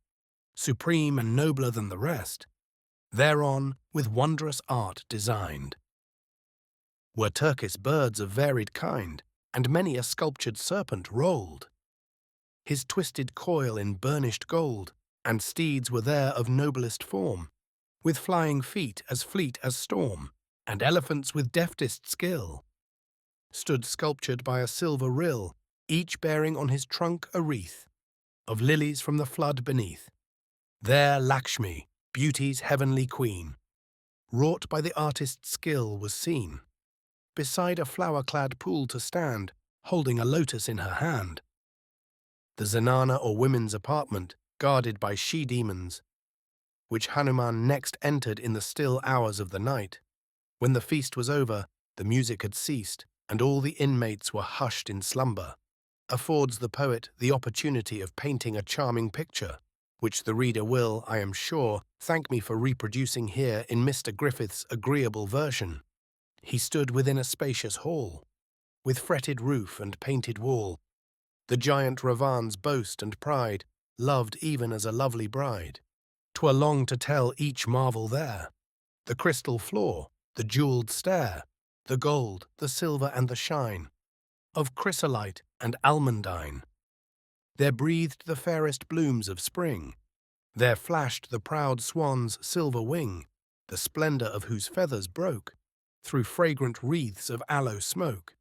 supreme and nobler than the rest, thereon with wondrous art designed. Were Turkish birds of varied kind, and many a sculptured serpent rolled. His twisted coil in burnished gold, and steeds were there of noblest form, with flying feet as fleet as storm, and elephants with deftest skill. Stood sculptured by a silver rill, each bearing on his trunk a wreath of lilies from the flood beneath. There Lakshmi, beauty's heavenly queen, wrought by the artist's skill, was seen, beside a flower-clad pool to stand, holding a lotus in her hand. The zenana or women's apartment, guarded by she-demons, which Hanuman next entered in the still hours of the night. When the feast was over, the music had ceased, and all the inmates were hushed in slumber, affords the poet the opportunity of painting a charming picture, which the reader will, I am sure, thank me for reproducing here in Mr. Griffith's agreeable version. He stood within a spacious hall, with fretted roof and painted wall, the giant Ravan's boast and pride, loved even as a lovely bride. 'Twere long to tell each marvel there, the crystal floor, the jewelled stair, the gold, the silver and the shine, of chrysolite and almandine. There breathed the fairest blooms of spring, there flashed the proud swan's silver wing, the splendour of whose feathers broke through fragrant wreaths of aloe smoke.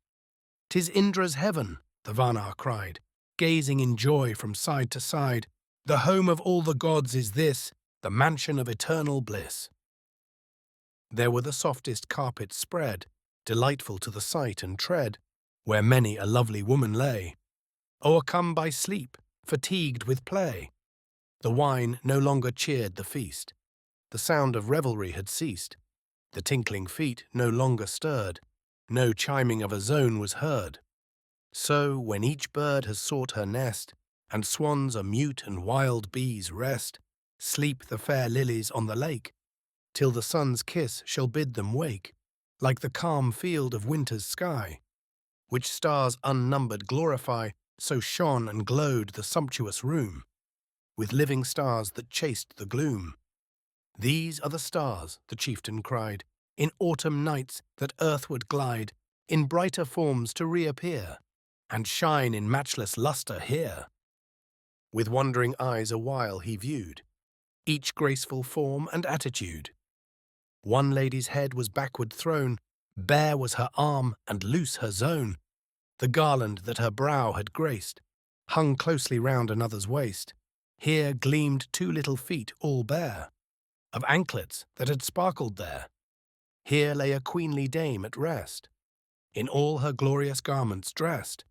"'Tis Indra's heaven," the Vanna cried, gazing in joy from side to side. "The home of all the gods is this, the mansion of eternal bliss." There were the softest carpets spread, delightful to the sight and tread, where many a lovely woman lay, o'ercome by sleep, fatigued with play. The wine no longer cheered the feast. The sound of revelry had ceased. The tinkling feet no longer stirred. No chiming of a zone was heard. So, when each bird has sought her nest, and swans are mute and wild bees rest, sleep the fair lilies on the lake, till the sun's kiss shall bid them wake, like the calm field of winter's sky, which stars unnumbered glorify, so shone and glowed the sumptuous room, with living stars that chased the gloom. These are the stars, the chieftain cried, in autumn nights that earthward glide, in brighter forms to reappear, and shine in matchless lustre here. With wondering eyes awhile he viewed each graceful form and attitude. One lady's head was backward thrown, bare was her arm and loose her zone. The garland that her brow had graced hung closely round another's waist. Here gleamed two little feet all bare, of anklets that had sparkled there. Here lay a queenly dame at rest, in all her glorious garments dressed.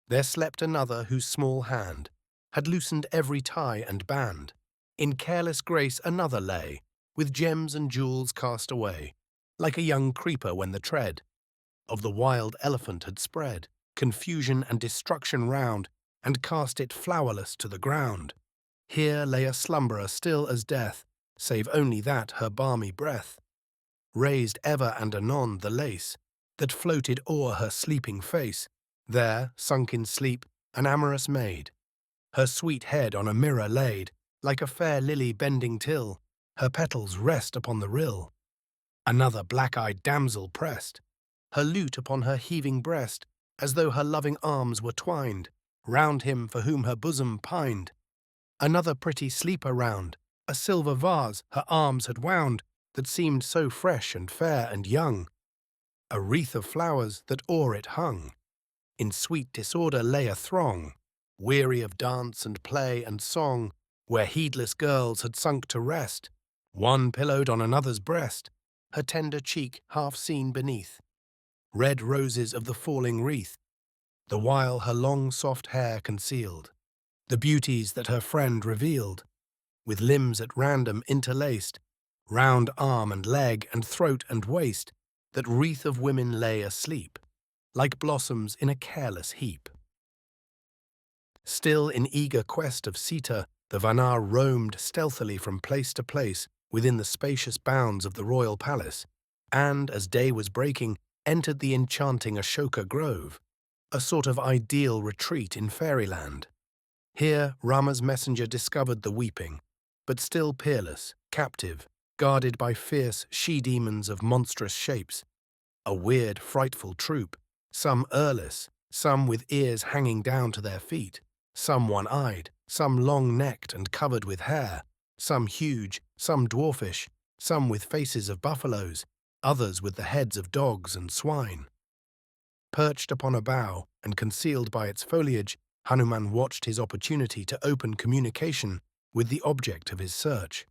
There slept another whose small hand had loosened every tie and band. In careless grace another lay, with gems and jewels cast away, like a young creeper when the tread of the wild elephant had spread confusion and destruction round, and cast it flowerless to the ground. Here lay a slumberer still as death, save only that her balmy breath raised ever and anon the lace that floated o'er her sleeping face. There, sunk in sleep, an amorous maid, her sweet head on a mirror laid, like a fair lily bending till her petals rest upon the rill. Another black-eyed damsel pressed her lute upon her heaving breast, as though her loving arms were twined round him for whom her bosom pined. Another pretty sleeper round a silver vase her arms had wound, that seemed so fresh and fair and young, a wreath of flowers that o'er it hung. In sweet disorder lay a throng, weary of dance and play and song, where heedless girls had sunk to rest, one pillowed on another's breast, her tender cheek half seen beneath red roses of the falling wreath, the while her long soft hair concealed the beauties that her friend revealed, with limbs at random interlaced, round arm and leg and throat and waist, that wreath of women lay asleep, like blossoms in a careless heap. Still in eager quest of Sita, the Ravanna roamed stealthily from place to place within the spacious bounds of the royal palace, and, as day was breaking, entered the enchanting Ashoka Grove, a sort of ideal retreat in fairyland. Here Rama's messenger discovered the weeping, but still peerless, captive, guarded by fierce she-demons of monstrous shapes, a weird, frightful troop, some earless, some with ears hanging down to their feet, some one-eyed, some long-necked and covered with hair, some huge, some dwarfish, some with faces of buffaloes, others with the heads of dogs and swine. Perched upon a bough and concealed by its foliage, Hanuman watched his opportunity to open communication with the object of his search.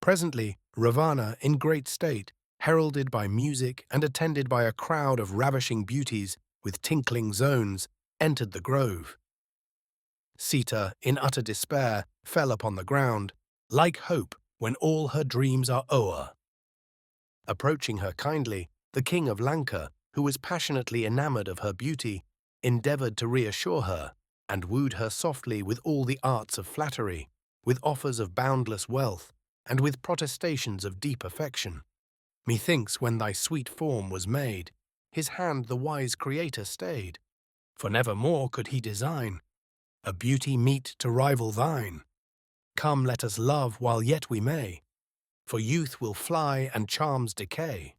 Presently, Ravanna, in great state, heralded by music and attended by a crowd of ravishing beauties with tinkling zones, entered the grove. Sita, in utter despair, fell upon the ground, like hope when all her dreams are o'er. Approaching her kindly, the king of Lanka, who was passionately enamored of her beauty, endeavored to reassure her, and wooed her softly with all the arts of flattery, with offers of boundless wealth, and with protestations of deep affection. Methinks when thy sweet form was made, his hand the wise Creator stayed, for never more could he design a beauty meet to rival thine. Come, let us love while yet we may, for youth will fly and charms decay.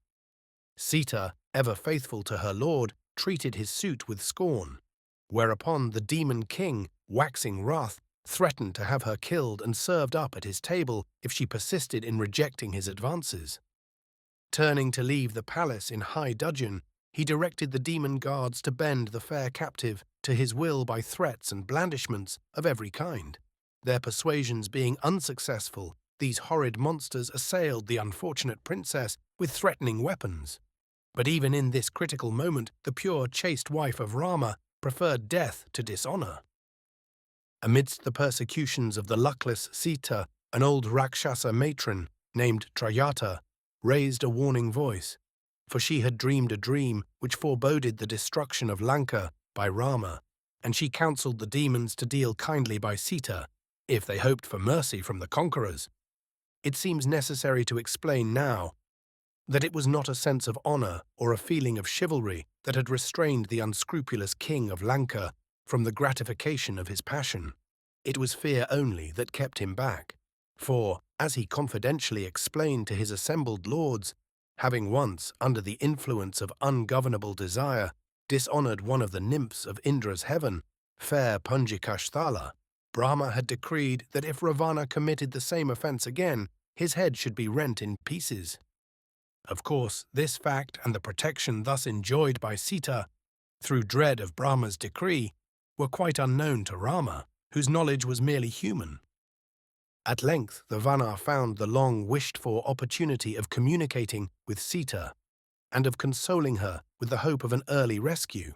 Sita, ever faithful to her lord, treated his suit with scorn, whereupon the demon king, waxing wrath, threatened to have her killed and served up at his table if she persisted in rejecting his advances. Turning to leave the palace in high dudgeon, he directed the demon guards to bend the fair captive to his will by threats and blandishments of every kind. Their persuasions being unsuccessful, these horrid monsters assailed the unfortunate princess with threatening weapons. But even in this critical moment, the pure, chaste wife of Rama preferred death to dishonor. Amidst the persecutions of the luckless Sita, an old Rakshasa matron named Trayata raised a warning voice, for she had dreamed a dream which foreboded the destruction of Lanka by Rama, and she counseled the demons to deal kindly by Sita if they hoped for mercy from the conquerors. It seems necessary to explain now that it was not a sense of honor or a feeling of chivalry that had restrained the unscrupulous king of Lanka from the gratification of his passion. It was fear only that kept him back, for, as he confidentially explained to his assembled lords, having once, under the influence of ungovernable desire, dishonored one of the nymphs of Indra's heaven, fair Punjikashthala, Brahma had decreed that if Ravanna committed the same offense again, his head should be rent in pieces. Of course, this fact and the protection thus enjoyed by Sita, through dread of Brahma's decree, were quite unknown to Rama, whose knowledge was merely human. At length, the Vanna found the long-wished-for opportunity of communicating with Sita and of consoling her with the hope of an early rescue.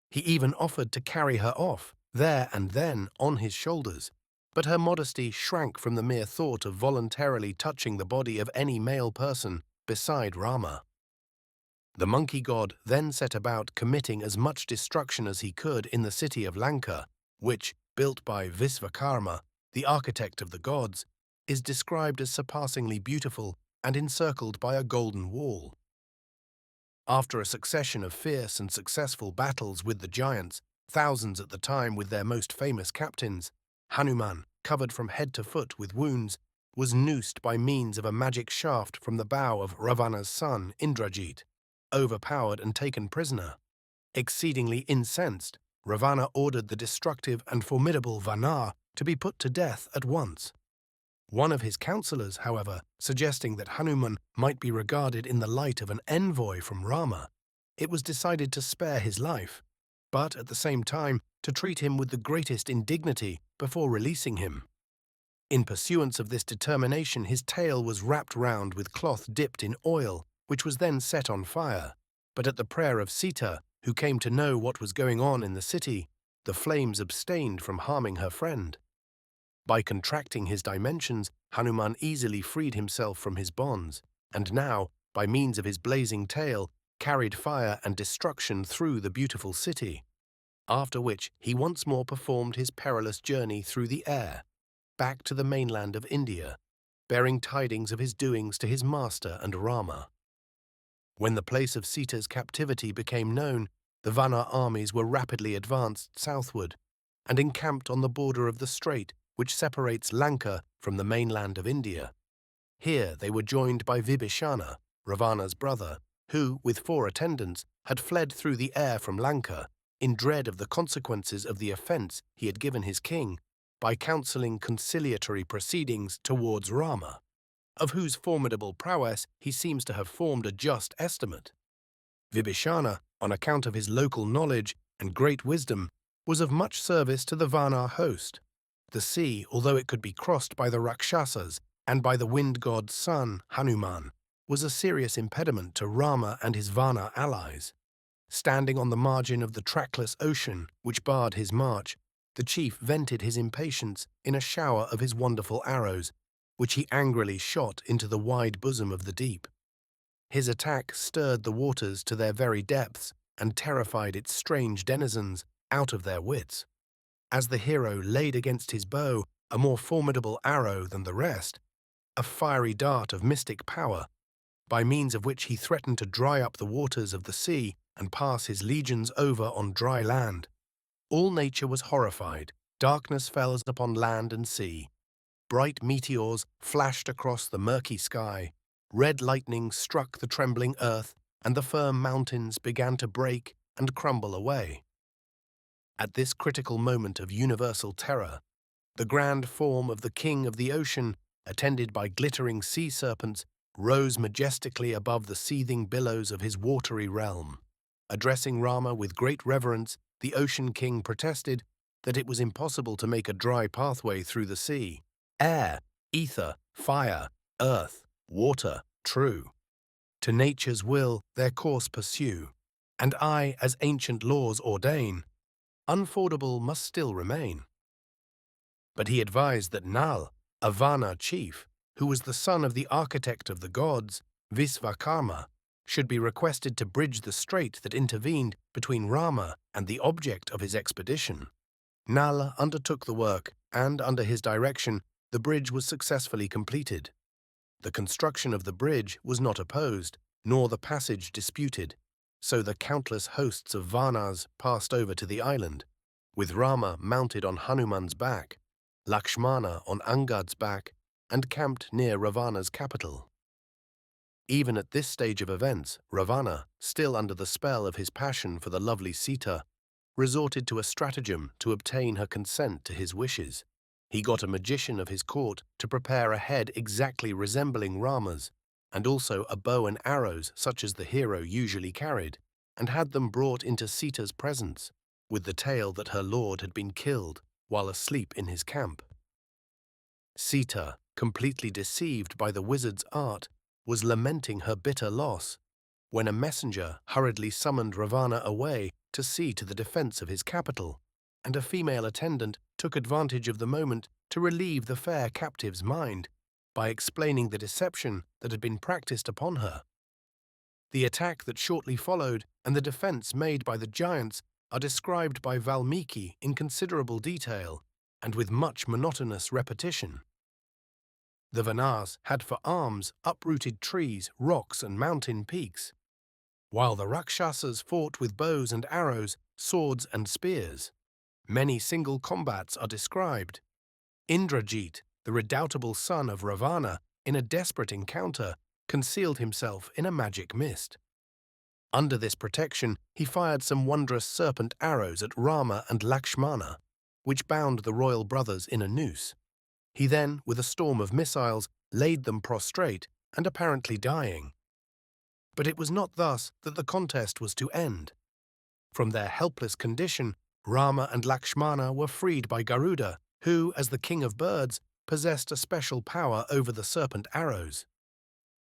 He even offered to carry her off, there and then, on his shoulders, but her modesty shrank from the mere thought of voluntarily touching the body of any male person beside Rama. The monkey god then set about committing as much destruction as he could in the city of Lanka, which, built by Visvakarma, the architect of the gods, is described as surpassingly beautiful and encircled by a golden wall. After a succession of fierce and successful battles with the giants, thousands at the time with their most famous captains, Hanuman, covered from head to foot with wounds, was noosed by means of a magic shaft from the bow of Ravanna's son, Indrajit, overpowered and taken prisoner. Exceedingly incensed, Ravanna ordered the destructive and formidable Vanna to be put to death at once. One of his counselors, however, suggesting that Hanuman might be regarded in the light of an envoy from Rama, it was decided to spare his life, but at the same time to treat him with the greatest indignity before releasing him. In pursuance of this determination, his tail was wrapped round with cloth dipped in oil, which was then set on fire. But at the prayer of Sita, who came to know what was going on in the city, the flames abstained from harming her friend. By contracting his dimensions, Hanuman easily freed himself from his bonds, and now, by means of his blazing tail, carried fire and destruction through the beautiful city, after which he once more performed his perilous journey through the air, back to the mainland of India, bearing tidings of his doings to his master and Rama. When the place of Sita's captivity became known, the Vanna armies were rapidly advanced southward and encamped on the border of the strait which separates Lanka from the mainland of India. Here they were joined by Vibhishana, Ravanna's brother, who, with 4 attendants, had fled through the air from Lanka, in dread of the consequences of the offence he had given his king, by counselling conciliatory proceedings towards Rama, of whose formidable prowess he seems to have formed a just estimate. Vibhishana, on account of his local knowledge and great wisdom, was of much service to the Vanna host. The sea, although it could be crossed by the Rakshasas and by the wind god's son, Hanuman, was a serious impediment to Rama and his Vanna allies. Standing on the margin of the trackless ocean which barred his march, the chief vented his impatience in a shower of his wonderful arrows, which he angrily shot into the wide bosom of the deep. His attack stirred the waters to their very depths and terrified its strange denizens out of their wits. As the hero laid against his bow a more formidable arrow than the rest, a fiery dart of mystic power, by means of which he threatened to dry up the waters of the sea and pass his legions over on dry land. All nature was horrified. Darkness fell upon land and sea. Bright meteors flashed across the murky sky. Red lightning struck the trembling earth, and the firm mountains began to break and crumble away. At this critical moment of universal terror, the grand form of the king of the ocean, attended by glittering sea serpents, rose majestically above the seething billows of his watery realm. Addressing Rama with great reverence, the ocean king protested that it was impossible to make a dry pathway through the sea. Air, ether, fire, earth, water, true. To nature's will their course pursue, and I, as ancient laws ordain, unfordable must still remain. but he advised that Nal, a Varna chief, who was the son of the architect of the gods, Visvakarma, should be requested to bridge the strait that intervened between Rama and the object of his expedition. Nal undertook the work, and under his direction, the bridge was successfully completed. The construction of the bridge was not opposed, nor the passage disputed, so the countless hosts of Varnas passed over to the island, with Rama mounted on Hanuman's back, Lakshmana on Angad's back, and camped near Ravanna's capital. Even at this stage of events, Ravanna, still under the spell of his passion for the lovely Sita, resorted to a stratagem to obtain her consent to his wishes. He got a magician of his court to prepare a head exactly resembling Rama's, and also a bow and arrows such as the hero usually carried, and had them brought into Sita's presence, with the tale that her lord had been killed while asleep in his camp. Sita, completely deceived by the wizard's art, was lamenting her bitter loss, when a messenger hurriedly summoned Ravanna away to see to the defense of his capital, and a female attendant took advantage of the moment to relieve the fair captive's mind by explaining the deception that had been practiced upon her. The attack that shortly followed and the defense made by the giants are described by Valmiki in considerable detail and with much monotonous repetition. The Vanas had for arms uprooted trees, rocks, and mountain peaks, while the Rakshasas fought with bows and arrows, swords and spears. Many single combats are described. Indrajit, the redoubtable son of Ravanna, in a desperate encounter, concealed himself in a magic mist. Under this protection, he fired some wondrous serpent arrows at Rama and Lakshmana, which bound the royal brothers in a noose. He then, with a storm of missiles, laid them prostrate and apparently dying. But it was not thus that the contest was to end. From their helpless condition, Rama and Lakshmana were freed by Garuda, who, as the king of birds, possessed a special power over the serpent arrows.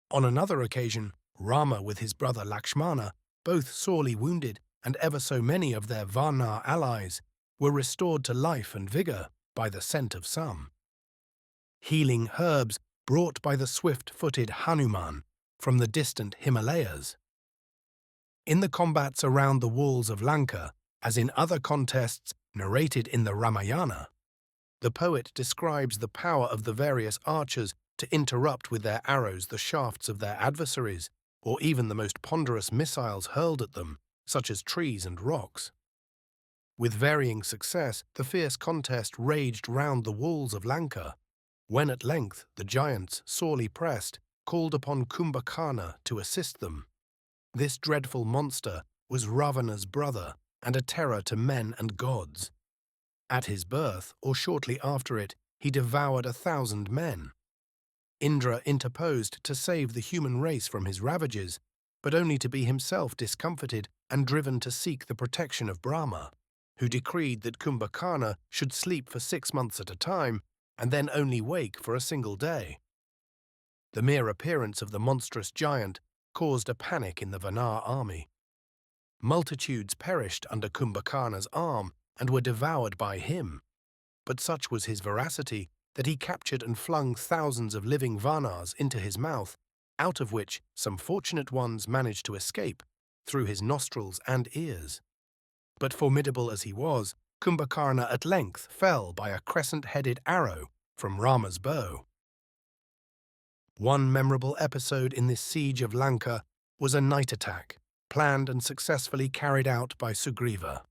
On another occasion, Rama with his brother Lakshmana, both sorely wounded, and ever so many of their Varna allies, were restored to life and vigor by the scent of some healing herbs brought by the swift-footed Hanuman from the distant Himalayas. In the combats around the walls of Lanka, as in other contests narrated in the Ramayana, the poet describes the power of the various archers to interrupt with their arrows the shafts of their adversaries, or even the most ponderous missiles hurled at them, such as trees and rocks. With varying success, the fierce contest raged round the walls of Lanka, when at length the giants, sorely pressed, called upon Kumbhakarna to assist them. This dreadful monster was Ravanna's brother, and a terror to men and gods. At his birth, or shortly after it, he devoured 1,000 men. Indra interposed to save the human race from his ravages, but only to be himself discomfited and driven to seek the protection of Brahma, who decreed that Kumbhakarna should sleep for 6 months at a time, and then only wake for a single day. The mere appearance of the monstrous giant caused a panic in the Varna army. Multitudes perished under Kumbhakarna's arm and were devoured by him, but such was his voracity that he captured and flung thousands of living Varnas into his mouth, out of which some fortunate ones managed to escape through his nostrils and ears. But formidable as he was, Kumbhakarna at length fell by a crescent-headed arrow from Rama's bow. One memorable episode in this siege of Lanka was a night attack, planned and successfully carried out by Sugriva.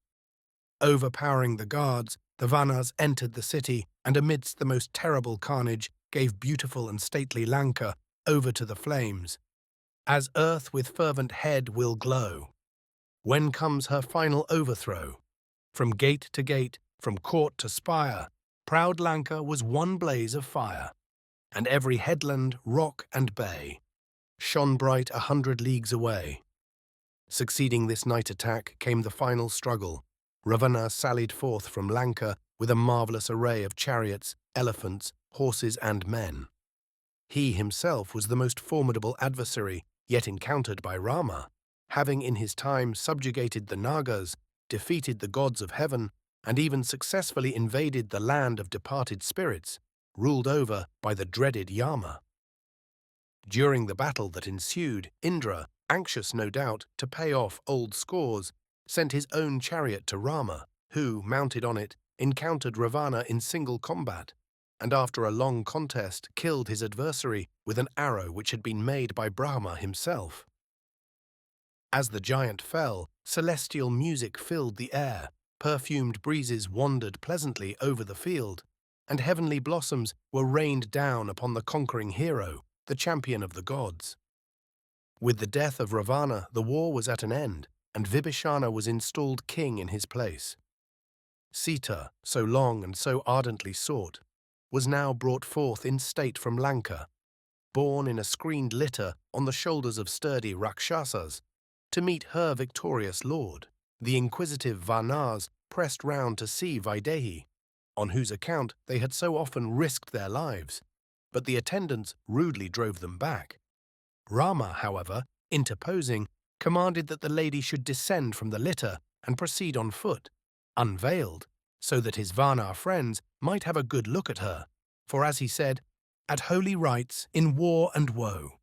Overpowering the guards, the Varnas entered the city and amidst the most terrible carnage gave beautiful and stately Lanka over to the flames. As earth with fervent head will glow, when comes her final overthrow? From gate to gate, from court to spire, proud Lanka was one blaze of fire, and every headland, rock, and bay shone bright 100 leagues away. Succeeding this night attack came the final struggle. Ravanna sallied forth from Lanka with a marvelous array of chariots, elephants, horses, and men. He himself was the most formidable adversary yet encountered by Rama, having in his time subjugated the Nagas, defeated the gods of heaven, and even successfully invaded the land of departed spirits, ruled over by the dreaded Yama. During the battle that ensued, Indra, anxious no doubt to pay off old scores, sent his own chariot to Rama, who, mounted on it, encountered Ravanna in single combat, and after a long contest killed his adversary with an arrow which had been made by Brahma himself. As the giant fell, celestial music filled the air, perfumed breezes wandered pleasantly over the field, and heavenly blossoms were rained down upon the conquering hero, the champion of the gods. With the death of Ravanna, the war was at an end, and Vibhishana was installed king in his place. Sita, so long and so ardently sought, was now brought forth in state from Lanka, borne in a screened litter on the shoulders of sturdy Rakshasas, to meet her victorious lord. The inquisitive Varnas pressed round to see Vaidehi, on whose account they had so often risked their lives, but the attendants rudely drove them back. Rama, however, interposing, commanded that the lady should descend from the litter and proceed on foot, unveiled, so that his Varna friends might have a good look at her, for as he said, "At holy rites, in war and woe,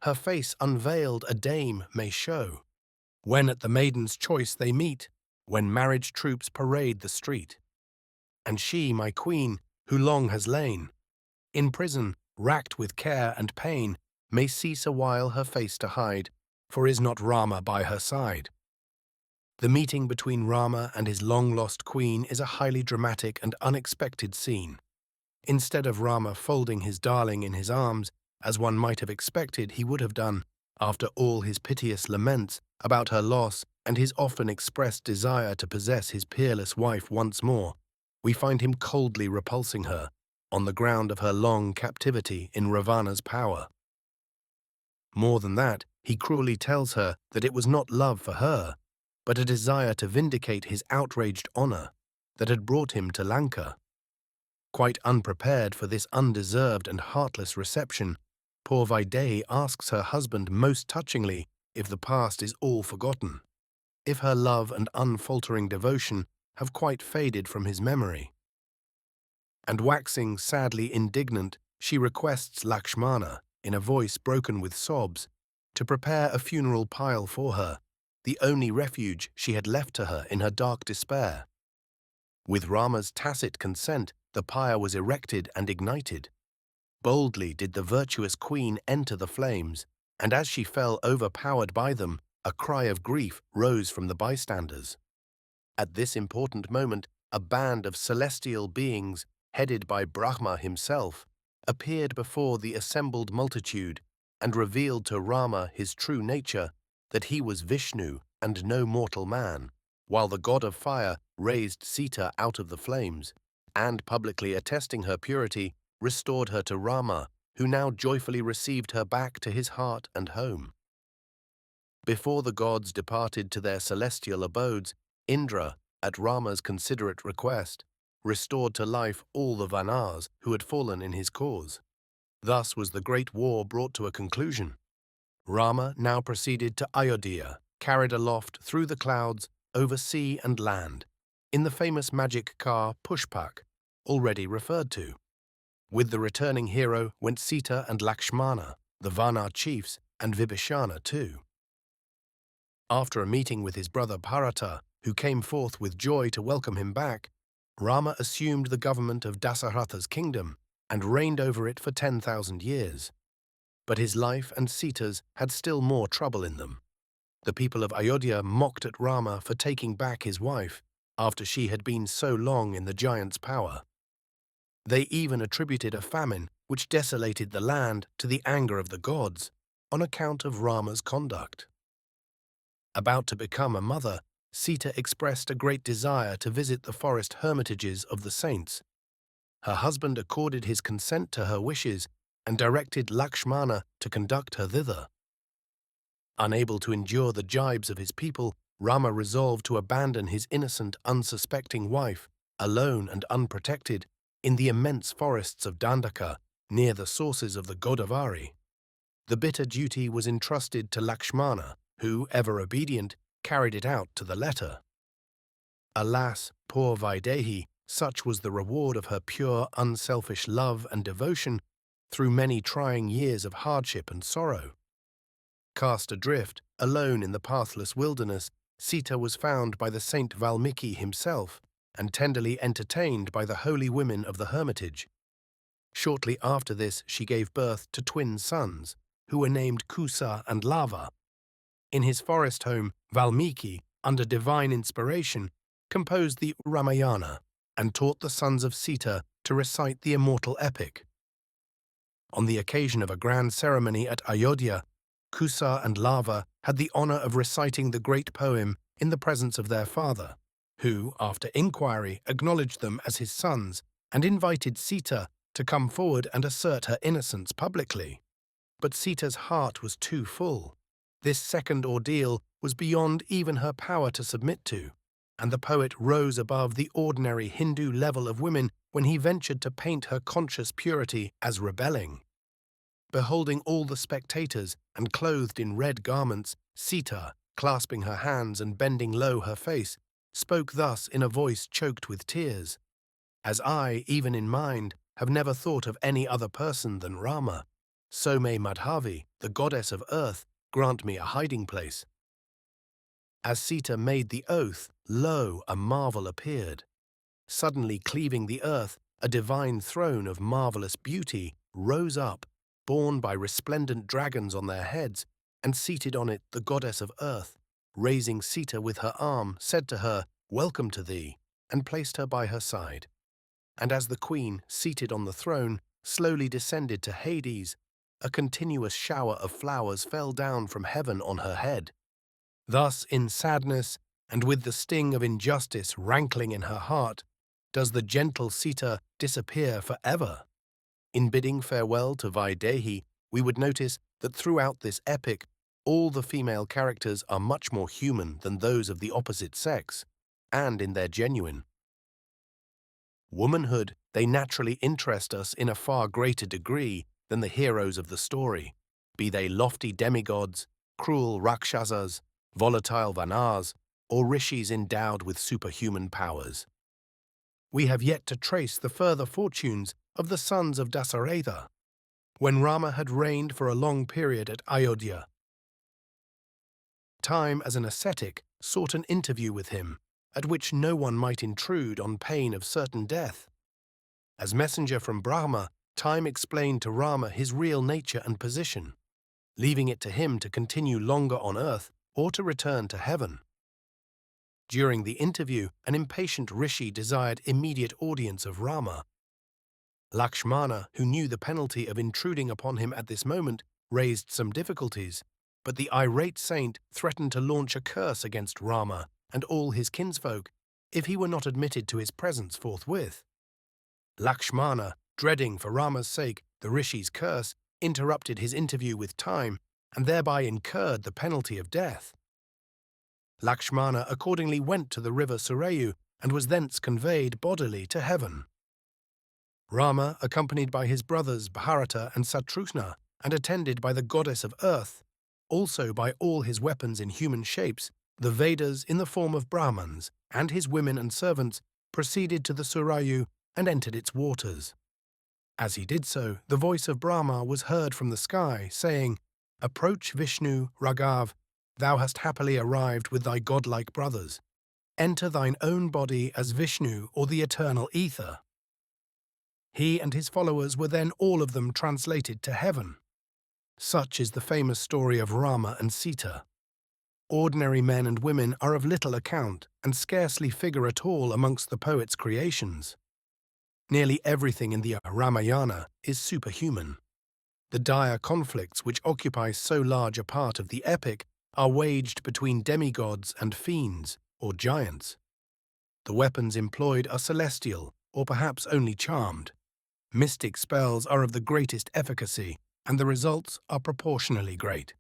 her face unveiled a dame may show. When at the maiden's choice they meet, when marriage troops parade the street. And she, my queen, who long has lain in prison, racked with care and pain, may cease a while her face to hide, for is not Rama by her side." The meeting between Rama and his long-lost queen is a highly dramatic and unexpected scene. Instead of Rama folding his darling in his arms, as one might have expected he would have done, after all his piteous laments about her loss and his often expressed desire to possess his peerless wife once more, we find him coldly repulsing her, on the ground of her long captivity in Ravanna's power. More than that, he cruelly tells her that it was not love for her, but a desire to vindicate his outraged honor, that had brought him to Lanka. Quite unprepared for this undeserved and heartless reception, poor Vaidehi asks her husband most touchingly if the past is all forgotten, if her love and unfaltering devotion have quite faded from his memory. And waxing sadly indignant, she requests Lakshmana, in a voice broken with sobs, to prepare a funeral pile for her, the only refuge she had left to her in her dark despair. With Rama's tacit consent, the pyre was erected and ignited. Boldly did the virtuous queen enter the flames, and as she fell overpowered by them, a cry of grief rose from the bystanders. At this important moment, a band of celestial beings, headed by Brahma himself, appeared before the assembled multitude and revealed to Rama his true nature, that he was Vishnu and no mortal man, while the god of fire raised Sita out of the flames, and publicly attesting her purity, restored her to Rama, who now joyfully received her back to his heart and home. Before the gods departed to their celestial abodes, Indra, at Rama's considerate request, restored to life all the Varnas who had fallen in his cause. Thus was the great war brought to a conclusion. Rama now proceeded to Ayodhya, carried aloft through the clouds, over sea and land, in the famous magic car Pushpak, already referred to. With the returning hero went Sita and Lakshmana, the Varna chiefs, and Vibhishana too. After a meeting with his brother Bharata, who came forth with joy to welcome him back, Rama assumed the government of Dasaratha's kingdom and reigned over it for 10,000 years. But his life and Sita's had still more trouble in them. The people of Ayodhya mocked at Rama for taking back his wife after she had been so long in the giant's power. They even attributed a famine which desolated the land to the anger of the gods on account of Rama's conduct. About to become a mother, Sita expressed a great desire to visit the forest hermitages of the saints. Her husband accorded his consent to her wishes and directed Lakshmana to conduct her thither. Unable to endure the jibes of his people, Rama resolved to abandon his innocent, unsuspecting wife, alone and unprotected, in the immense forests of Dandaka, near the sources of the Godavari. The bitter duty was entrusted to Lakshmana, who, ever obedient, carried it out to the letter. Alas, Poor Vaidehi, such was the reward of her pure, unselfish love and devotion through many trying years of hardship and sorrow. Cast adrift, alone in the pathless wilderness, Sita was found by the Saint Valmiki himself and tenderly entertained by the holy women of the hermitage. Shortly after this, she gave birth to twin sons, who were named Kusa and Lava. In his forest home, Valmiki, under divine inspiration, composed the Ramayana and taught the sons of Sita to recite the immortal epic. On the occasion of a grand ceremony at Ayodhya, Kusa and Lava had the honor of reciting the great poem in the presence of their father, who, after inquiry, acknowledged them as his sons and invited Sita to come forward and assert her innocence publicly. But Sita's heart was too full. This second ordeal was beyond even her power to submit to, and the poet rose above the ordinary Hindu level of women when he ventured to paint her conscious purity as rebelling. Beholding all the spectators and clothed in red garments, Sita, clasping her hands and bending low her face, spoke thus in a voice choked with tears. As I, even in mind, have never thought of any other person than Rama, so may Madhavi, the goddess of earth, grant me a hiding place. As Sita made the oath, lo, a marvel appeared. Suddenly cleaving the earth, a divine throne of marvelous beauty rose up, borne by resplendent dragons on their heads, and seated on it the goddess of earth, raising Sita with her arm, said to her, "Welcome to thee," and placed her by her side. And as the queen, seated on the throne, slowly descended to Hades, a continuous shower of flowers fell down from heaven on her head. Thus, in sadness, and with the sting of injustice rankling in her heart, does the gentle Sita disappear forever. In bidding farewell to Vaidehi, we would notice that throughout this epic, all the female characters are much more human than those of the opposite sex, and in their genuine womanhood, they naturally interest us in a far greater degree than the heroes of the story, be they lofty demigods, cruel rakshasas, volatile vanars, or rishis endowed with superhuman powers. We have yet to trace the further fortunes of the sons of Dasaratha. When Rama had reigned for a long period at Ayodhya, Time, as an ascetic, sought an interview with him, at which no one might intrude on pain of certain death. As messenger from Brahma, Time explained to Rama his real nature and position, leaving it to him to continue longer on earth or to return to heaven. During the interview, an impatient rishi desired immediate audience of Rama. Lakshmana, who knew the penalty of intruding upon him at this moment, raised some difficulties, but the irate saint threatened to launch a curse against Rama and all his kinsfolk if he were not admitted to his presence forthwith. Lakshmana, dreading for Rama's sake the rishi's curse, interrupted his interview with Time and thereby incurred the penalty of death. Lakshmana accordingly went to the river Sarayu and was thence conveyed bodily to heaven. Rama, accompanied by his brothers Bharata and Satrughna, and attended by the goddess of earth, also by all his weapons in human shapes, the Vedas in the form of Brahmans, and his women and servants, proceeded to the Sarayu and entered its waters. As he did so, the voice of Brahma was heard from the sky, saying, "Approach Vishnu, Raghav, thou hast happily arrived with thy godlike brothers. Enter thine own body as Vishnu or the eternal ether." He and his followers were then all of them translated to heaven. Such is the famous story of Rama and Sita. Ordinary men and women are of little account and scarcely figure at all amongst the poet's creations. Nearly everything in the Ramayana is superhuman. The dire conflicts which occupy so large a part of the epic are waged between demigods and fiends, or giants. The weapons employed are celestial, or perhaps only charmed. Mystic spells are of the greatest efficacy, and the results are proportionally great.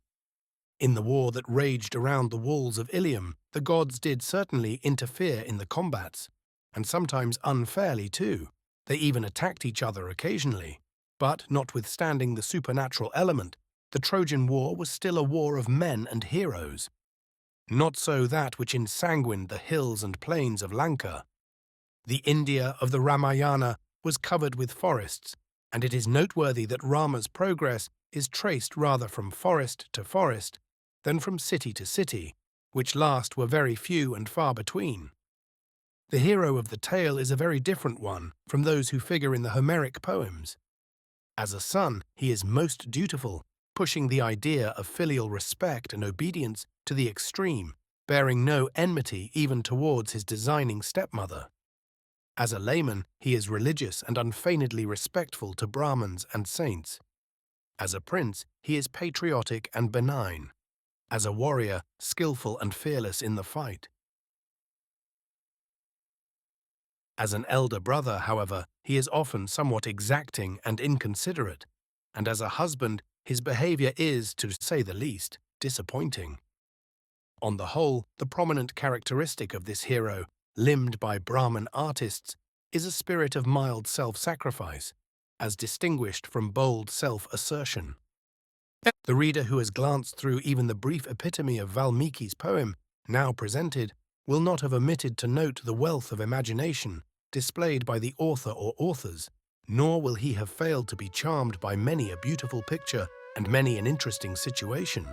In the war that raged around the walls of Ilium, the gods did certainly interfere in the combats, and sometimes unfairly too. They even attacked each other occasionally. But, notwithstanding the supernatural element, the Trojan War was still a war of men and heroes. Not so that which ensanguined the hills and plains of Lanka. The India of the Ramayana was covered with forests, and it is noteworthy that Rama's progress is traced rather from forest to forest than from city to city, which last were very few and far between. The hero of the tale is a very different one from those who figure in the Homeric poems. As a son, he is most dutiful, pushing the idea of filial respect and obedience to the extreme, bearing no enmity even towards his designing stepmother. As a layman, he is religious and unfeignedly respectful to Brahmins and saints. As a prince, he is patriotic and benign. As a warrior, skillful and fearless in the fight. As an elder brother, however, he is often somewhat exacting and inconsiderate, and as a husband, his behavior is, to say the least, disappointing. On the whole, the prominent characteristic of this hero, limned by Brahmin artists, is a spirit of mild self-sacrifice, as distinguished from bold self-assertion. The reader who has glanced through even the brief epitome of Valmiki's poem, now presented, will not have omitted to note the wealth of imagination displayed by the author or authors, nor will he have failed to be charmed by many a beautiful picture and many an interesting situation.